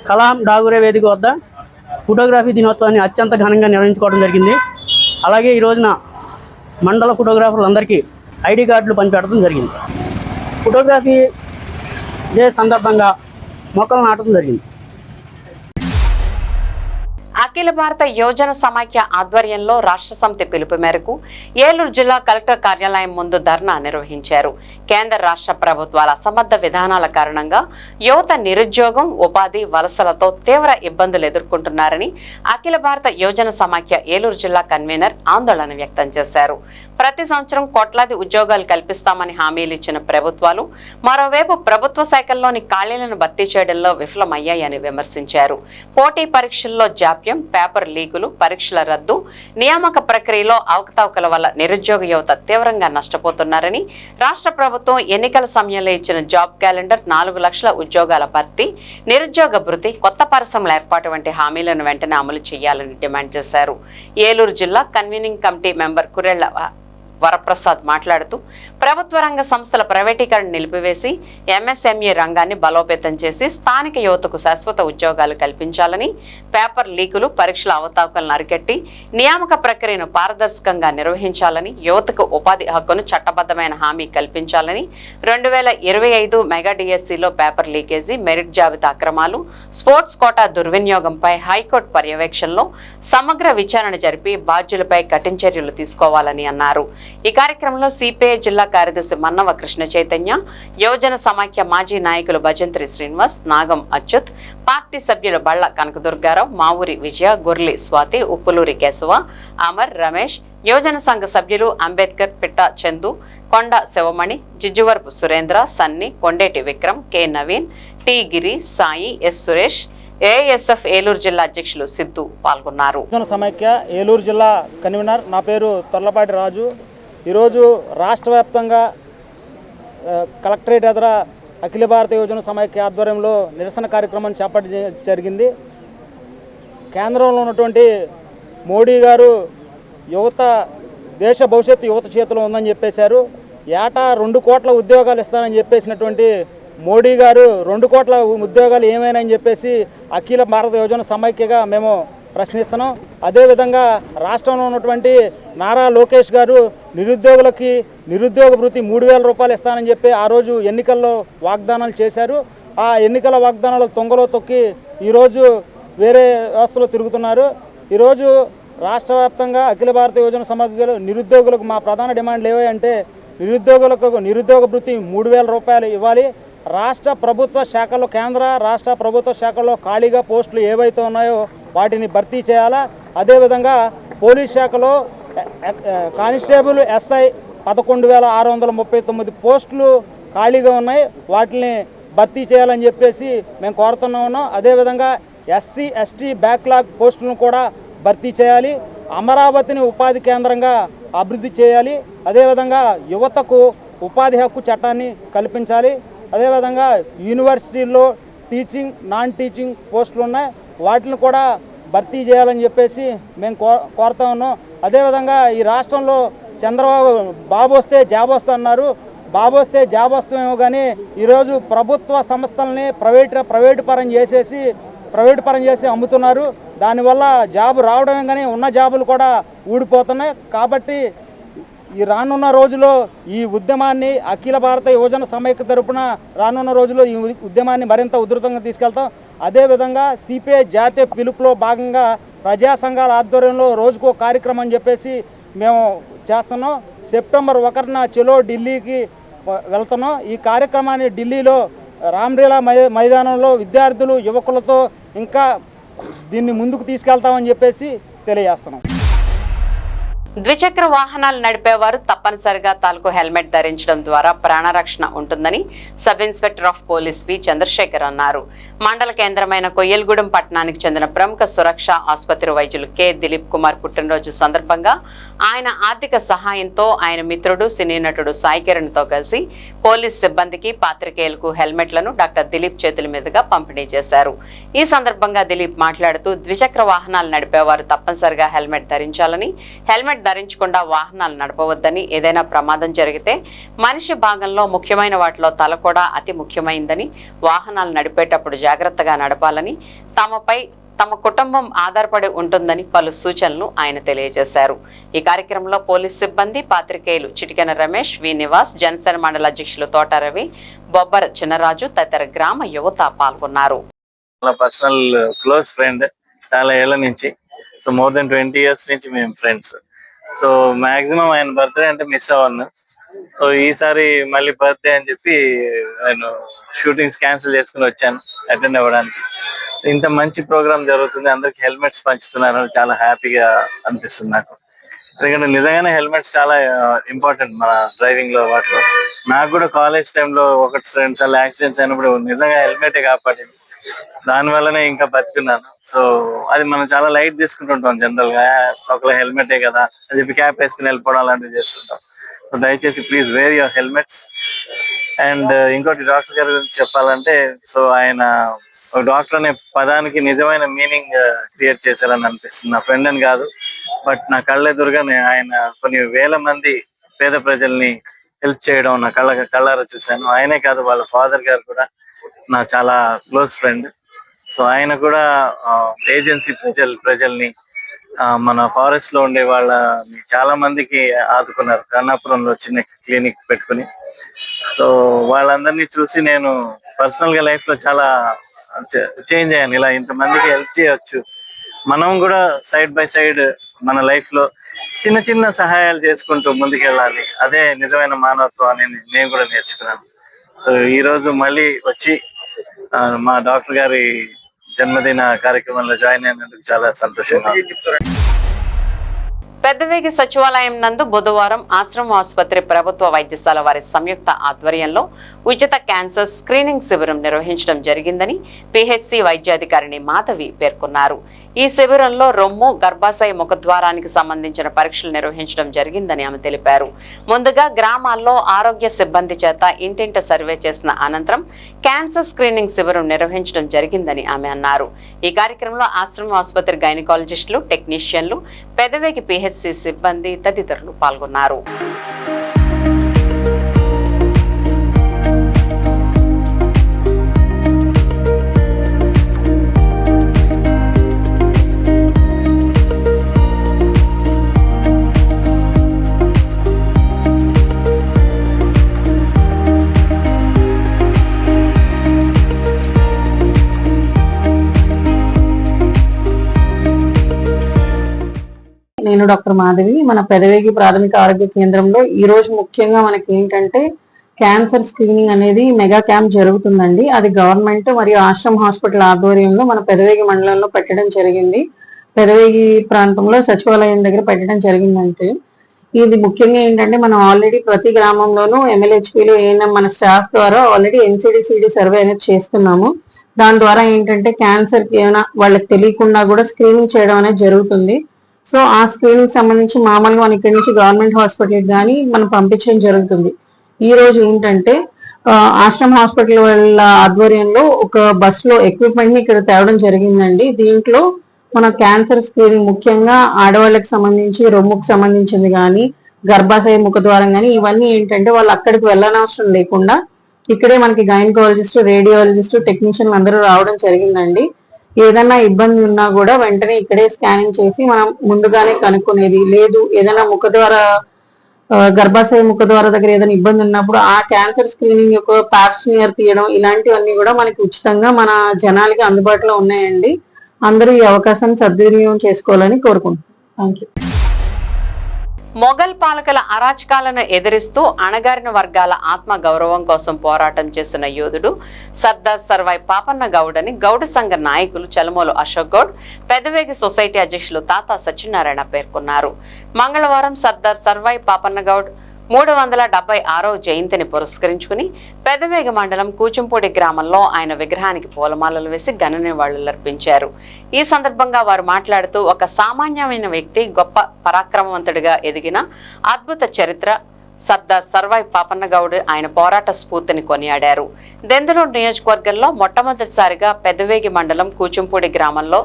కలాం డాగురే వేదిక వద్ద ఫోటోగ్రఫీ దినోత్సవాన్ని అత్యంత ఘనంగా నిర్వహించుకోవడం జరిగింది. అలాగే ఈ రోజున మండల ఫోటోగ్రాఫర్లు అందరికీ ఐడి కార్డులు పంచిపెట్టడం జరిగింది. ఫోటోగ్రఫీ డే సందర్భంగా మొక్కలు నాటడం జరిగింది. అఖిల భారత యోజన సమాఖ్య ఆధ్వర్యంలో రాష్ట్ర సమితి పిలుపు మేరకు ఏలూరు జిల్లా కలెక్టర్ కార్యాలయం ముందు ధర్నా నిర్వహించారు. కేంద్ర రాష్ట్ర ప్రభుత్వాల అసమర్థ విధానాల కారణంగా యువత నిరుద్యోగం, ఉపాధి, వలసలతో తీవ్ర ఇబ్బందులు ఎదుర్కొంటున్నారని అఖిల భారత యోజన సమాఖ్య ఏలూరు జిల్లా కన్వీనర్ ఆందోళన వ్యక్తం చేశారు. ప్రతి సంవత్సరం కోట్లాది ఉద్యోగాలు కల్పిస్తామని హామీలు ఇచ్చిన ప్రభుత్వాలు మరోవైపు ప్రభుత్వ శాఖల్లోని ఖాళీలను భర్తీ చేయడంలో విఫలమయ్యాయని విమర్శించారు. పోటీ పరీక్షల్లో జాప్యం, పేపర్ లీకులు, పరీక్షల రద్దు, నియామక ప్రక్రియలో అవకతవకల వల్ల నిరుద్యోగ యువత తీవ్రంగా నష్టపోతున్నారని, రాష్ట్ర ప్రభుత్వం ఎన్నికల సమయంలో ఇచ్చిన జాబ్ క్యాలెండర్, 4 లక్షల ఉద్యోగాల భర్తీ, నిరుద్యోగ భృతి, కొత్త పరిశ్రమల ఏర్పాటు వంటి హామీలను వెంటనే అమలు చేయాలని డిమాండ్ చేశారు. ఏలూరు జిల్లా convening committee member Kurella Varaprasad మాట్లాడుతూ ప్రభుత్వ రంగ సంస్థల ప్రైవేటీకరణ నిలిపివేసి ఎంఎస్ఎంఈ రంగాన్ని బలోపేతం చేసి స్థానిక యువతకు శాశ్వత ఉద్యోగాలు కల్పించాలని, పేపర్ లీకులు, పరీక్షల అవతావకలను అరికట్టి నియామక ప్రక్రియను పారదర్శకంగా నిర్వహించాలని, యువతకు ఉపాధి హక్కును చట్టబద్ధమైన హామీ కల్పించాలని, 2025 మెగా డిఎస్సిలో పేపర్ లీకేజీ, మెరిట్ జాబితా అక్రమాలు, స్పోర్ట్స్ కోటా దుర్వినియోగంపై హైకోర్టు పర్యవేక్షణలో సమగ్ర విచారణ జరిపి బాధ్యులపై కఠిన చర్యలు తీసుకోవాలని అన్నారు. ఈ కార్యక్రమంలో సిపిఐ జిల్లా కార్యదర్శి మన్నవ కృష్ణ చైతన్య, యువజన సమాఖ్య మాజీ నాయకులు భజంత్రి శ్రీనివాస్, నాగం అచ్యుత్, పార్టీ సభ్యులు బళ్ళ కనకదుర్గారావు, మావూరి విజయ, గొర్లి స్వాతి, ఉప్పులూరి కేశవ, అమర్, రమేష్, యువజన సంఘ సభ్యులు అంబేద్కర్, పిట్ట చందు, కొండ శివమణి, జిజ్జువరపు సురేంద్ర, సన్ని, కొండేటి విక్రమ్, కె నవీన్, టి గిరి, సాయి, ఎస్ సురేష్, ఏఎస్ఎఫ్ ఏలూరు జిల్లా అధ్యక్షులు సిద్ధు పాల్గొన్నారు. సమైక్య ఏలూరు జిల్లా కన్వీనర్, నా పేరు తొర్లపాటి రాజు. ఈరోజు రాష్ట్ర వ్యాప్తంగా కలెక్టరేట్ ఎదుర అఖిల భారత యోజన సమైక్య ఆధ్వర్యంలో నిరసన కార్యక్రమం చేపట్టడం జరిగింది. కేంద్రంలో ఉన్నటువంటి మోడీ గారు యువత, దేశ భవిష్యత్తు యువత చేతిలో ఉందని చెప్పేశారు. ఏటా 2 కోట్ల ఉద్యోగాలు ఇస్తానని చెప్పేసినటువంటి మోడీ గారు 2 కోట్ల ఉద్యోగాలు ఏమైనా అని చెప్పేసి అఖిల భారత యోజన సమైక్యగా మేము ప్రశ్నిస్తున్నాం. అదేవిధంగా రాష్ట్రంలో ఉన్నటువంటి నారా లోకేష్ గారు నిరుద్యోగులకి నిరుద్యోగ భృతి 3,000 రూపాయలు ఇస్తానని చెప్పి ఆ రోజు ఎన్నికల్లో వాగ్దానాలు చేశారు. ఆ ఎన్నికల వాగ్దానాలు తొంగలో తొక్కి ఈరోజు వేరే వ్యవస్థలో తిరుగుతున్నారు. ఈరోజు రాష్ట్ర వ్యాప్తంగా అఖిల భారత యోజన సమైక్యలో నిరుద్యోగులకు మా ప్రధాన డిమాండ్లు ఏవంటే నిరుద్యోగులకు నిరుద్యోగ భృతి 3,000 రూపాయలు ఇవ్వాలి. రాష్ట్ర ప్రభుత్వ శాఖల్లో, కేంద్ర రాష్ట్ర ప్రభుత్వ శాఖల్లో ఖాళీగా పోస్టులు ఏవైతే ఉన్నాయో వాటిని భర్తీ చేయాలా. అదేవిధంగా పోలీస్ శాఖలో కానిస్టేబుల్ ఎస్ఐ 11,639 పోస్టులు ఖాళీగా ఉన్నాయి, వాటిని భర్తీ చేయాలని చెప్పేసి మేము కోరుతూనే ఉన్నాం. అదేవిధంగా ఎస్సీ ఎస్టీ బ్యాక్లాగ్ పోస్టులను కూడా భర్తీ చేయాలి. అమరావతిని ఉపాధి కేంద్రంగా అభివృద్ధి చేయాలి. అదేవిధంగా యువతకు ఉపాధి హక్కు చట్టాన్ని కల్పించాలి. అదేవిధంగా యూనివర్సిటీల్లో టీచింగ్, నాన్ టీచింగ్ పోస్టులు ఉన్నాయి, వాటిని కూడా భర్తీ చేయాలని చెప్పేసి మేము కోరుతా ఉన్నాం. అదేవిధంగా ఈ రాష్ట్రంలో చంద్రబాబు బాబు వస్తే జాబ్ వస్తా అన్నారు. బాబు వస్తే జాబ్ వస్తామేమో కానీ ఈరోజు ప్రభుత్వ సంస్థలని ప్రైవేటు పరం చేసి అమ్ముతున్నారు. దానివల్ల జాబు రావడమే కానీ ఉన్న జాబులు కూడా ఊడిపోతున్నాయి. కాబట్టి ఈ రానున్న రోజుల్లో ఈ ఉద్యమాన్ని అఖిల భారత యువజన సమైక్య తరపున రానున్న రోజుల్లో ఈ ఉద్యమాన్ని మరింత ఉధృతంగా తీసుకెళ్తాం. అదేవిధంగా సిపిఐ జాతీయ పిలుపులో భాగంగా ప్రజా సంఘాల ఆధ్వర్యంలో రోజుకో కార్యక్రమం అని చెప్పేసి మేము చేస్తున్నాం. సెప్టెంబర్ 1న చలో ఢిల్లీకి వెళ్తున్నాం. ఈ కార్యక్రమాన్ని ఢిల్లీలో రామ్లీలా మైదానంలో విద్యార్థులు యువకులతో ఇంకా దీన్ని ముందుకు తీసుకెళ్తామని చెప్పేసి తెలియజేస్తున్నాం. ద్విచక్ర వాహనాలు నడిపేవారు తప్పనిసరిగా తలకు హెల్మెట్ ధరించడం ద్వారా ప్రాణరక్షణ ఉంటుందని సబ్ ఇన్స్పెక్టర్ ఆఫ్ పోలీస్ వి చంద్రశేఖర్ అన్నారు. మండల కేంద్రమైన కొయ్యలగూడెం పట్టణానికి చెందిన ప్రముఖ సురక్ష ఆసుపత్రి వైద్యులు కె దిలీప్ కుమార్ పుట్టినరోజు సందర్భంగా ఆయన ఆర్థిక సహాయంతో ఆయన మిత్రుడు సినీ నటుడు సాయి కిరణ్ తో కలిసి పోలీస్ సిబ్బందికి పాత్రికేయులకు హెల్మెట్లను డాక్టర్ దిలీప్ చేతుల మీదుగా పంపిణీ చేశారు. ఈ సందర్భంగా దిలీప్ మాట్లాడుతూ ద్విచక్ర వాహనాలు నడిపేవారు తప్పనిసరిగా హెల్మెట్ ధరించాలని, హెల్మెట్ ధరించకుండా వాహనాలు నడపవద్దని, ఏదైనా ప్రమాదం జరిగితే మనిషి భాగంలో ముఖ్యమైన వాటిలో తల కూడా అతి ముఖ్యమైందని, వాహనాలు నడిపేటప్పుడు జాగ్రత్తగా నడపాలని, తమ కుటుంబం ఆధారపడి ఉంటుందని పలు సూచనలు ఆయన తెలియజేశారు. ఈ కార్యక్రమంలో పోలీస్ సిబ్బంది, పాత్రికేయులు చిటికెన రమేష్, వి నివాస్, జనసేన మండల అధ్యక్షులు తోట రవి, బొబ్బర చిన్నరాజు తదితర గ్రామ యువత పాల్గొన్నారు. పర్సనల్ క్లోజ్ ఫ్రెండ్ చాలా ఏళ్ల నుంచి, సో మోర్ దెన్ 20 years నుంచి మేము ఫ్రెండ్స్. సో మాక్సిమం ఆయన బర్త్డే అంటే మిస్ అవ్వను. సో ఈసారి మళ్ళీ బర్త్డే అని చెప్పి నేను షూటింగ్స్ క్యాన్సిల్ చేసుకుని వచ్చాను అటెండ్ అవ్వడానికి. ఇంత మంచి ప్రోగ్రామ్ జరుగుతుంది, అందరికి హెల్మెట్స్ పంచుతున్నారు, చాలా హ్యాపీగా అనిపిస్తుంది నాకు. ఎందుకంటే నిజంగానే హెల్మెట్స్ చాలా ఇంపార్టెంట్ మన డ్రైవింగ్ లో. వాటిలో నాకు కూడా కాలేజ్ టైంలో 1-2 సార్లు యాక్సిడెంట్స్ అయినప్పుడు నిజంగా హెల్మెటే కాపాడింది. దాని వల్లనే ఇంకా బతుకున్నాను. సో అది మనం చాలా లైట్ తీసుకుంటుంటాం జనరల్ గా, ఒకవేళ హెల్మెటే కదా అని చెప్పి క్యాప్ వేసుకుని వెళ్ళిపోవడం అలాంటివి చేస్తుంటాం. సో దయచేసి please wear your helmets. And ఇంకోటి డాక్టర్ గారి గురించి చెప్పాలంటే, సో ఆయన ఒక డాక్టర్ అనే పదానికి నిజమైన మీనింగ్ క్రియేట్ చేశారని అనిపిస్తుంది. నా ఫ్రెండ్ అని కాదు, బట్ నా కళ్ళెదురుగానే ఆయన కొన్ని వేల మంది పేద ప్రజల్ని హెల్ప్ చేయడం నా కళ్ళారా చూశాను. ఆయనే కాదు, వాళ్ళ ఫాదర్ గారు కూడా నా చాలా క్లోజ్ ఫ్రెండ్. సో ఆయన కూడా ఏజెన్సీ ప్రజల్ని, మన ఫారెస్ట్ లో ఉండే వాళ్ళని చాలా మందికి ఆదుకున్నారు. కర్ణాపురంలో చిన్న క్లినిక్ పెట్టుకుని. సో వాళ్ళందరినీ చూసి నేను పర్సనల్ గా లైఫ్ లో చాలా చేంజ్ అయ్యాను. ఇలా ఇంతమందికి హెల్ప్ చేయొచ్చు, మనం కూడా సైడ్ బై సైడ్ మన లైఫ్ లో చిన్న చిన్న సహాయాలు చేసుకుంటూ ముందుకెళ్ళాలి. అదే నిజమైన మానవత్వం అని నేను కూడా నేర్చుకున్నాను. సో ఈ రోజు మళ్ళీ వచ్చి మా డాక్టర్ గారి జన్మదిన కార్యక్రమంలో జాయిన్ అయినందుకు చాలా సంతోషంగా. పెద్దవేగి సచివాలయం నందు బుధవారం ఆశ్రమ ఆసుపత్రి ప్రభుత్వ వైద్యశాల వారి సంయుక్త ఆధ్వర్యంలో ఉచిత క్యాన్సర్ స్క్రీనింగ్ శిబిరం నిర్వహించడం జరిగిందని పిహెచ్సి వైద్యాధికారిని మాధవి పేర్కొన్నారు. ఈ శిబిరంలో రొమ్ము, గర్భాశయ ముఖద్వారానికి సంబంధించిన పరీక్షలు నిర్వహించడం జరిగిందని ఆమె తెలిపారు. ముందుగా గ్రామాల్లో ఆరోగ్య సిబ్బంది చేత ఇంటింట సర్వే చేసిన అనంతరం క్యాన్సర్ స్క్రీనింగ్ శిబిరం నిర్వహించడం జరిగిందని ఆమె అన్నారు. ఈ కార్యక్రమంలో ఆశ్రమ ఆసుపత్రి గైనకాలజిస్టులు, టెక్నీషియన్లు, పెదవేగి పిహెచ్సి సిబ్బంది తదితరులు పాల్గొన్నారు. నేను డాక్టర్ మాధవి. మన పెదవేగి ప్రాథమిక ఆరోగ్య కేంద్రంలో ఈ రోజు ముఖ్యంగా మనకి ఏంటంటే క్యాన్సర్ స్క్రీనింగ్ అనేది మెగా క్యాంప్ జరుగుతుందండి. అది గవర్నమెంట్ మరియు ఆశ్రమ్ హాస్పిటల్ ఆధ్వర్యంలో మన పెదవేగి మండలంలో పెట్టడం జరిగింది. పెదవేగి ప్రాంతంలో సచివాలయం దగ్గర పెట్టడం జరిగిందంటే ఇది ముఖ్యంగా ఏంటంటే మనం ఆల్రెడీ ప్రతి గ్రామంలోనూ MLHPలు ఏఎన్ఎం మన స్టాఫ్ ద్వారా ఆల్రెడీ NCD/CD సర్వే అనేది చేస్తున్నాము. దాని ద్వారా ఏంటంటే క్యాన్సర్ ఏమైనా వాళ్ళకి తెలియకుండా కూడా స్క్రీనింగ్ చేయడం అనేది జరుగుతుంది. సో ఆ స్క్రీనింగ్ సంబంధించి మామూలుగా మన ఇక్కడి నుంచి గవర్నమెంట్ హాస్పిటల్ కానీ మనం పంపించడం జరుగుతుంది. ఈ రోజు ఏంటంటే ఆశ్రమ్ హాస్పిటల్ వాళ్ళ ఆధ్వర్యంలో ఒక బస్ లో ఎక్విప్మెంట్ ని ఇక్కడ తేవడం జరిగిందండి. దీంట్లో మన క్యాన్సర్ స్క్రీనింగ్ ముఖ్యంగా ఆడవాళ్ళకి సంబంధించి రొమ్ముకు సంబంధించింది కానీ, గర్భాశయ ముఖద్వారం కానీ ఇవన్నీ ఏంటంటే వాళ్ళు అక్కడికి వెళ్ళనవసరం లేకుండా ఇక్కడే మనకి గైనకాలజిస్ట్, రేడియాలజిస్ట్, టెక్నీషియన్లు అందరూ రావడం జరిగిందండి. ఏదైనా ఇబ్బంది ఉన్నా కూడా వెంటనే ఇక్కడే స్కానింగ్ చేసి మనం ముందుగానే కనుక్కునేది. లేదు ఏదైనా ముఖద్వార గర్భాశయ ముఖ ద్వారా దగ్గర ఏదైనా ఇబ్బంది ఉన్నప్పుడు ఆ క్యాన్సర్ స్క్రీనింగ్ యొక్క ప్యాప్స్మియర్ తీయడం ఇలాంటివన్నీ కూడా మనకి ఉచితంగా మన జనాలకి అందుబాటులో ఉన్నాయండి. అందరూ ఈ అవకాశాన్ని సద్వినియోగం చేసుకోవాలని కోరుకుంటున్నాను. Thank you. మొఘల్ పాలకుల అరాచకాలను ఎదిరిస్తూ అణగారిన వర్గాల ఆత్మ గౌరవం కోసం పోరాటం చేసిన యోధుడు సర్దార్ సర్వాయి పాపన్న గౌడ్ అని గౌడ సంఘ నాయకులు చలమోలు అశోక్ గౌడ్, పెదవేగి సొసైటీ అధ్యక్షులు తాతా సత్యనారాయణ పేర్కొన్నారు. మంగళవారం సర్దార్ సర్వాయి పాపన్న గౌడ్ 376వ జయంతిని పురస్కరించుకుని పెదవేగ మండలం కూచంపూడి గ్రామంలో ఆయన విగ్రహానికి పూలమాలలు వేసి ఘన నివాళులర్పించారు. ఈ సందర్భంగా వారు మాట్లాడుతూ ఒక సామాన్యమైన వ్యక్తి గొప్ప పరాక్రమవంతుడిగా ఎదిగిన అద్భుత చరిత్ర సర్దార్ సర్వాయి పాపన్న గౌడ్, ఆయన పోరాట స్ఫూర్తిని కొనియాడారు. దెందులూరు నియోజకవర్గంలో మొట్టమొదటిసారిగా పెదవేగి మండలం కూచంపూడి గ్రామంలో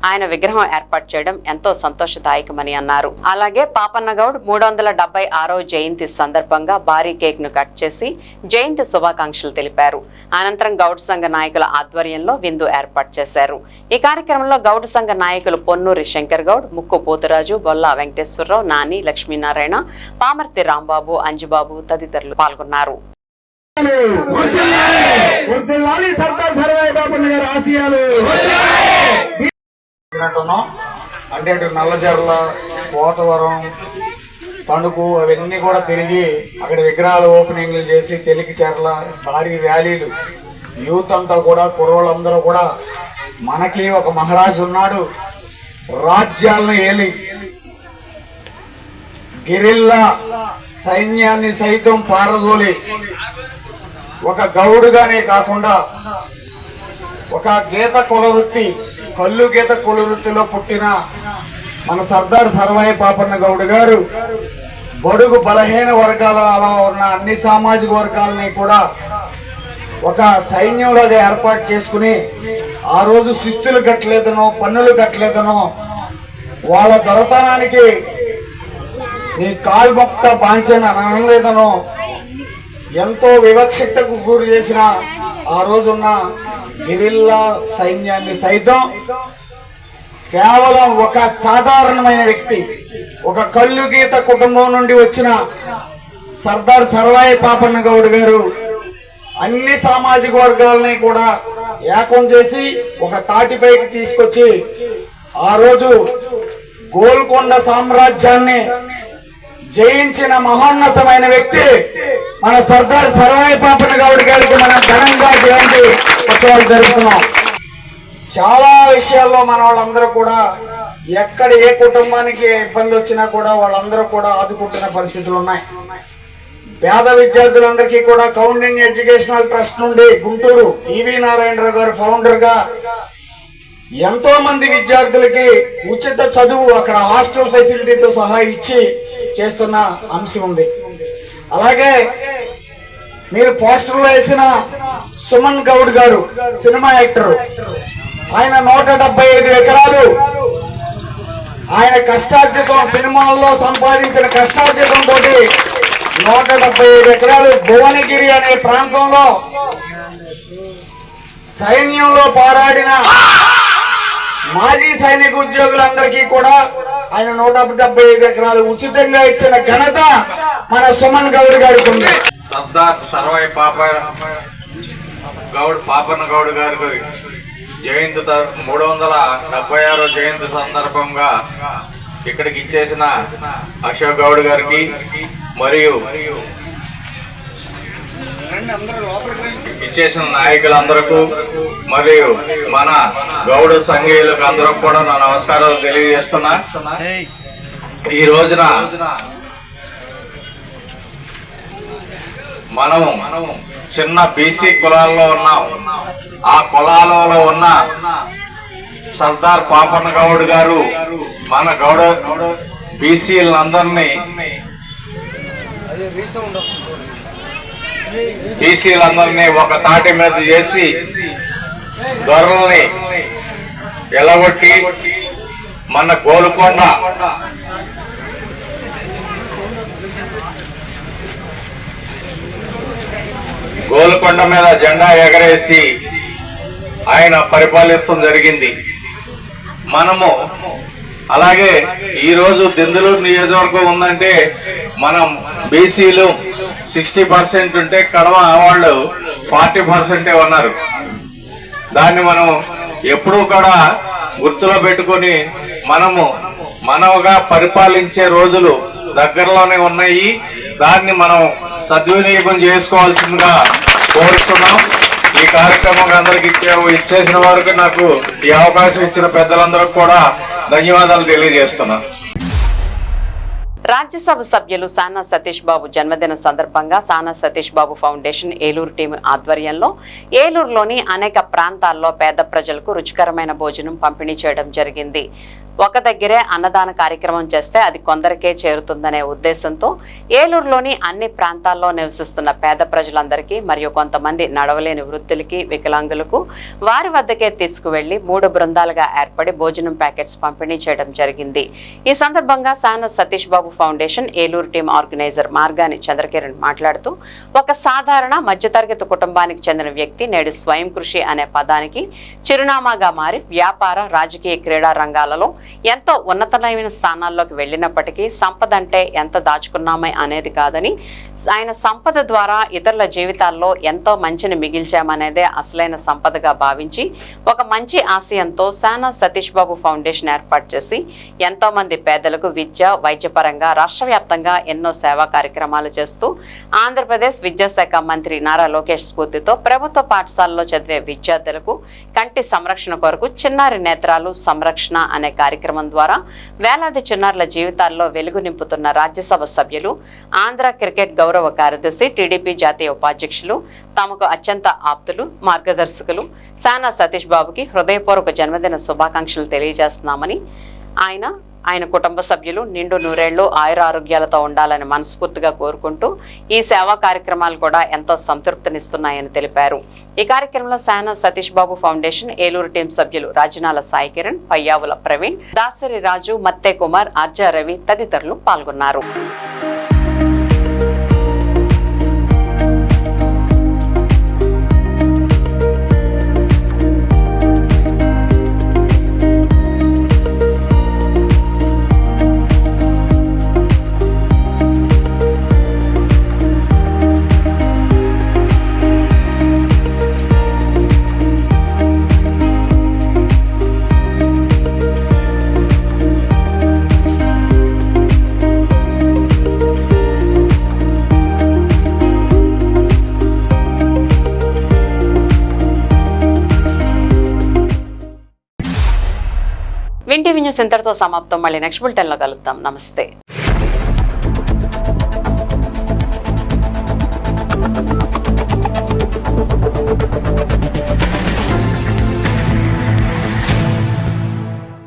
ఆయన విగ్రహం ఏర్పాటు చేయడం ఎంతో సంతోషదాయకమని అన్నారు. అలాగే పాపన్న గౌడ్ 376వ జయంతి సందర్భంగా భారీ కేక్ ను కట్ చేసి జయంతి శుభాకాంక్షలు తెలిపారు. అనంతరం గౌడ్ సంఘ నాయకుల ఆధ్వర్యంలో విందు ఏర్పాటు చేశారు. ఈ కార్యక్రమంలో గౌడ్ సంఘ నాయకులు పొన్నూరి శంకర్ గౌడ్, ముక్కు పోతురాజు, బొల్లా వెంకటేశ్వరరావు, నాని, లక్ష్మీనారాయణ, పామర్తి రాంబాబు, అంజుబాబు తదితరులు పాల్గొన్నారు. అంటే అటు నల్లజర్ల, పోతవరం, తణుకు అవన్నీ కూడా తిరిగి అక్కడ విగ్రహాలు ఓపెనింగ్లు చేసి తెలికిచెర్ల భారీ ర్యాలీలు, యూత్ అంతా కూడా కుర్రోళ్ళందరూ కూడా మనకి ఒక మహారాజు ఉన్నాడు, రాజ్యాలను ఏలి గిరిల్లా సైన్యాన్ని సైతం పారదోలి ఒక గౌడుగానే కాకుండా ఒక గీత కులవృత్తి, కళ్ళు గీత కులవృత్తిలో పుట్టిన మన సర్దార్ సర్వాయి పాపన్న గౌడ్ గారు బడుగు బలహీన వర్గాలలో ఉన్న అన్ని సామాజిక వర్గాలని కూడా ఒక సైన్యంలాగా ఏర్పాటు చేసుకుని ఆ రోజు శిస్తులు కట్టలేదనో పన్నులు కట్టలేదనో వాళ్ళ దొరతనానికి నీ కాల్మొక్క బాంచన అనలేదనో ఎంతో వివక్షతకు గురి చేసిన ఆ రోజున్న గిరిల్లా సైన్యాన్ని సైతం కేవలం ఒక సాధారణమైన వ్యక్తి, ఒక కళ్ళు గీత కుటుంబం నుండి వచ్చిన సర్దార్ సర్వాయి పాపన్న గౌడ్ గారు అన్ని సామాజిక వర్గాలని కూడా ఏకం చేసి ఒక తాటిపైకి తీసుకొచ్చి ఆ రోజు గోల్కొండ సామ్రాజ్యాన్ని జయించిన మహోన్నతమైన వ్యక్తి మన సర్దార్ సర్వాయి పాపన్న గౌడ్ గారికి మనం ఘనంగా జయంతి ఉత్సవాలు జరుపుతున్నాం. చాలా విషయాల్లో మన వాళ్ళందరూ కూడా ఎక్కడ ఏ కుటుంబానికి ఇబ్బంది వచ్చినా కూడా వాళ్ళందరూ కూడా ఆదుకుంటున్న పరిస్థితులు ఉన్నాయి. పేద విద్యార్థులందరికీ కూడా కౌండిన్ ఎడ్యుకేషనల్ ట్రస్ట్ నుండి గుంటూరు ఈవి నారాయణరావు గారు ఫౌండర్ గా ఎంతో మంది విద్యార్థులకి ఉచిత చదువు అక్కడ హాస్టల్ ఫెసిలిటీతో సహా ఇచ్చి చేస్తున్న అంశం ఉంది. అలాగే మీరు పోస్టర్లో వేసిన సుమన్ గౌడ్ గారు సినిమా యాక్టర్, ఆయన 175 ఎకరాలు ఆయన కష్టార్జితం, సినిమాల్లో సంపాదించిన కష్టార్జితం తోటి 175 ఎకరాలు భువనగిరి అనే ప్రాంతంలో సైన్యంలో పోరాడిన మాజీ సైనిక ఉద్యోగులందరికీ కూడా ఆయన 175 ఎకరాలు ఉచితంగా ఇచ్చిన ఘనత మన సుమన్ గౌడ్ గారికి ఉంది. సర్దార్ సర్వాయి పాపన్న గౌడ్ గారికి జయంతి 376వ జయంతి సందర్భంగా ఇక్కడికి ఇచ్చేసిన అశోక్ గౌడ్ గారికి మరియు ఇచ్చేసిన నాయకులందరకు మరియు మన గౌడ సంఘీయులకు అందరికి కూడా నా నమస్కారాలు తెలియజేస్తున్నా. ఈ రోజున మనం చిన్న బీసీ కులాల్లో ఉన్నాం. ఆ కులాలలో ఉన్న సర్దార్ పాపన్న గౌడ్ గారు మన గౌడ బీసీలందరినీ ఒక తాటి మీద చేసి దొరల్ని ఎలగొట్టి మన గోల్కొండ మీద జెండా ఎగరేసి ఆయన పరిపాలిస్తూ జరిగింది. మనము అలాగే ఈరోజు దెందులూరు నియోజకవర్గం ఉందంటే మనం బీసీలు 60% ఉంటే కడమ వాళ్ళు 40% ఉన్నారు. దాన్ని మనం ఎప్పుడూ కూడా గుర్తులో పెట్టుకొని మనముగా పరిపాలించే రోజులు దగ్గరలోనే ఉన్నాయి. దాన్ని మనం సద్వినియోగం చేసుకోవాల్సిందిగా కోరుతున్నాం. ఈ కార్యక్రమం అందరికి ఇచ్చేసిన వారికి నాకు ఈ అవకాశం ఇచ్చిన పెద్దలందరికీ కూడా ధన్యవాదాలు తెలియజేస్తున్నాను. రాజ్యసభ సభ్యులు సానా సతీష్ బాబు జన్మదిన సందర్భంగా సానా సతీష్ బాబు ఫౌండేషన్ ఏలూరు టీం ఆధ్వర్యంలో ఏలూరులోని అనేక ప్రాంతాల్లో పేద ప్రజలకు రుచికరమైన భోజనం పంపిణీ చేయడం జరిగింది. ఒక దగ్గరే అన్నదాన కార్యక్రమం చేస్తే అది కొందరికే చేరుతుందనే ఉద్దేశంతో ఏలూరులోని అన్ని ప్రాంతాల్లో నివసిస్తున్న పేద ప్రజలందరికీ మరియు కొంతమంది నడవలేని వృద్ధులకి, వికలాంగులకు వారి వద్దకే తీసుకువెళ్లి 3 బృందాలుగా ఏర్పడి భోజనం ప్యాకెట్స్ పంపిణీ చేయడం జరిగింది. ఈ సందర్భంగా Sana Satish Babu foundation Eluru team organiser Margani Chandrakiran మాట్లాడుతూ, ఒక సాధారణ మధ్యతరగతి కుటుంబానికి చెందిన వ్యక్తి నేడు స్వయం కృషి అనే పదానికి చిరునామాగా మారి వ్యాపార, రాజకీయ, క్రీడా రంగాలలో ఎంతో ఉన్నతమైన స్థానాల్లోకి వెళ్ళినప్పటికీ సంపద అంటే ఎంత దాచుకున్నామే అనేది కాదని, ఆయన సంపద ద్వారా ఇతరుల జీవితాల్లో ఎంతో మంచిని మిగిల్చామనేదే అసలైన సంపదగా భావించి ఒక మంచి ఆశయంతో సానా సతీష్ బాబు ఫౌండేషన్ ఏర్పాటు చేసి ఎంతో మంది పేదలకు విద్య, వైద్యపరంగా రాష్ట్ర వ్యాప్తంగా ఎన్నో సేవా కార్యక్రమాలు చేస్తూ ఆంధ్రప్రదేశ్ విద్యాశాఖ మంత్రి నారా లోకేష్ స్ఫూర్తితో ప్రభుత్వ పాఠశాలలో చదివే విద్యార్థులకు కంటి సంరక్షణ కొరకు చిన్నారి నేత్రాలు సంరక్షణ అనే కార్యక్రమం ద్వారా వేలాది చిన్నారుల జీవితాల్లో వెలుగు నింపుతున్న రాజ్యసభ సభ్యులు, ఆంధ్ర క్రికెట్ గౌరవ కార్యదర్శి, టీడీపీ జాతీయ ఉపాధ్యక్షులు, తమకు అత్యంత ఆప్తులు, మార్గదర్శకులు సానా సతీష్ బాబుకి హృదయపూర్వక జన్మదిన శుభాకాంక్షలు తెలియజేస్తున్నామని, ఆయన కుటుంబ సభ్యులు నిండు నూరేళ్లు ఆయుర ఆరోగ్యాలతో ఉండాలని మనస్ఫూర్తిగా కోరుకుంటూ ఈ సేవా కార్యక్రమాలు కూడా ఎంతో సంతృప్తినిస్తున్నాయని తెలిపారు. ఈ కార్యక్రమంలో సానా సతీష్ బాబు ఫౌండేషన్ ఏలూరు టీం సభ్యులు రాజనాల సాయి కిరణ్, పయ్యావుల ప్రవీణ్, దాసరి రాజు, మత్తే కుమార్, ఆర్జా రవి తదితరులు పాల్గొన్నారు. విన్ టీవీ న్యూస్ ఇంతటితో సమాప్తం. మళ్ళీ నెక్స్ట్ బులెటిన్లో కలుద్దాం. నమస్తే.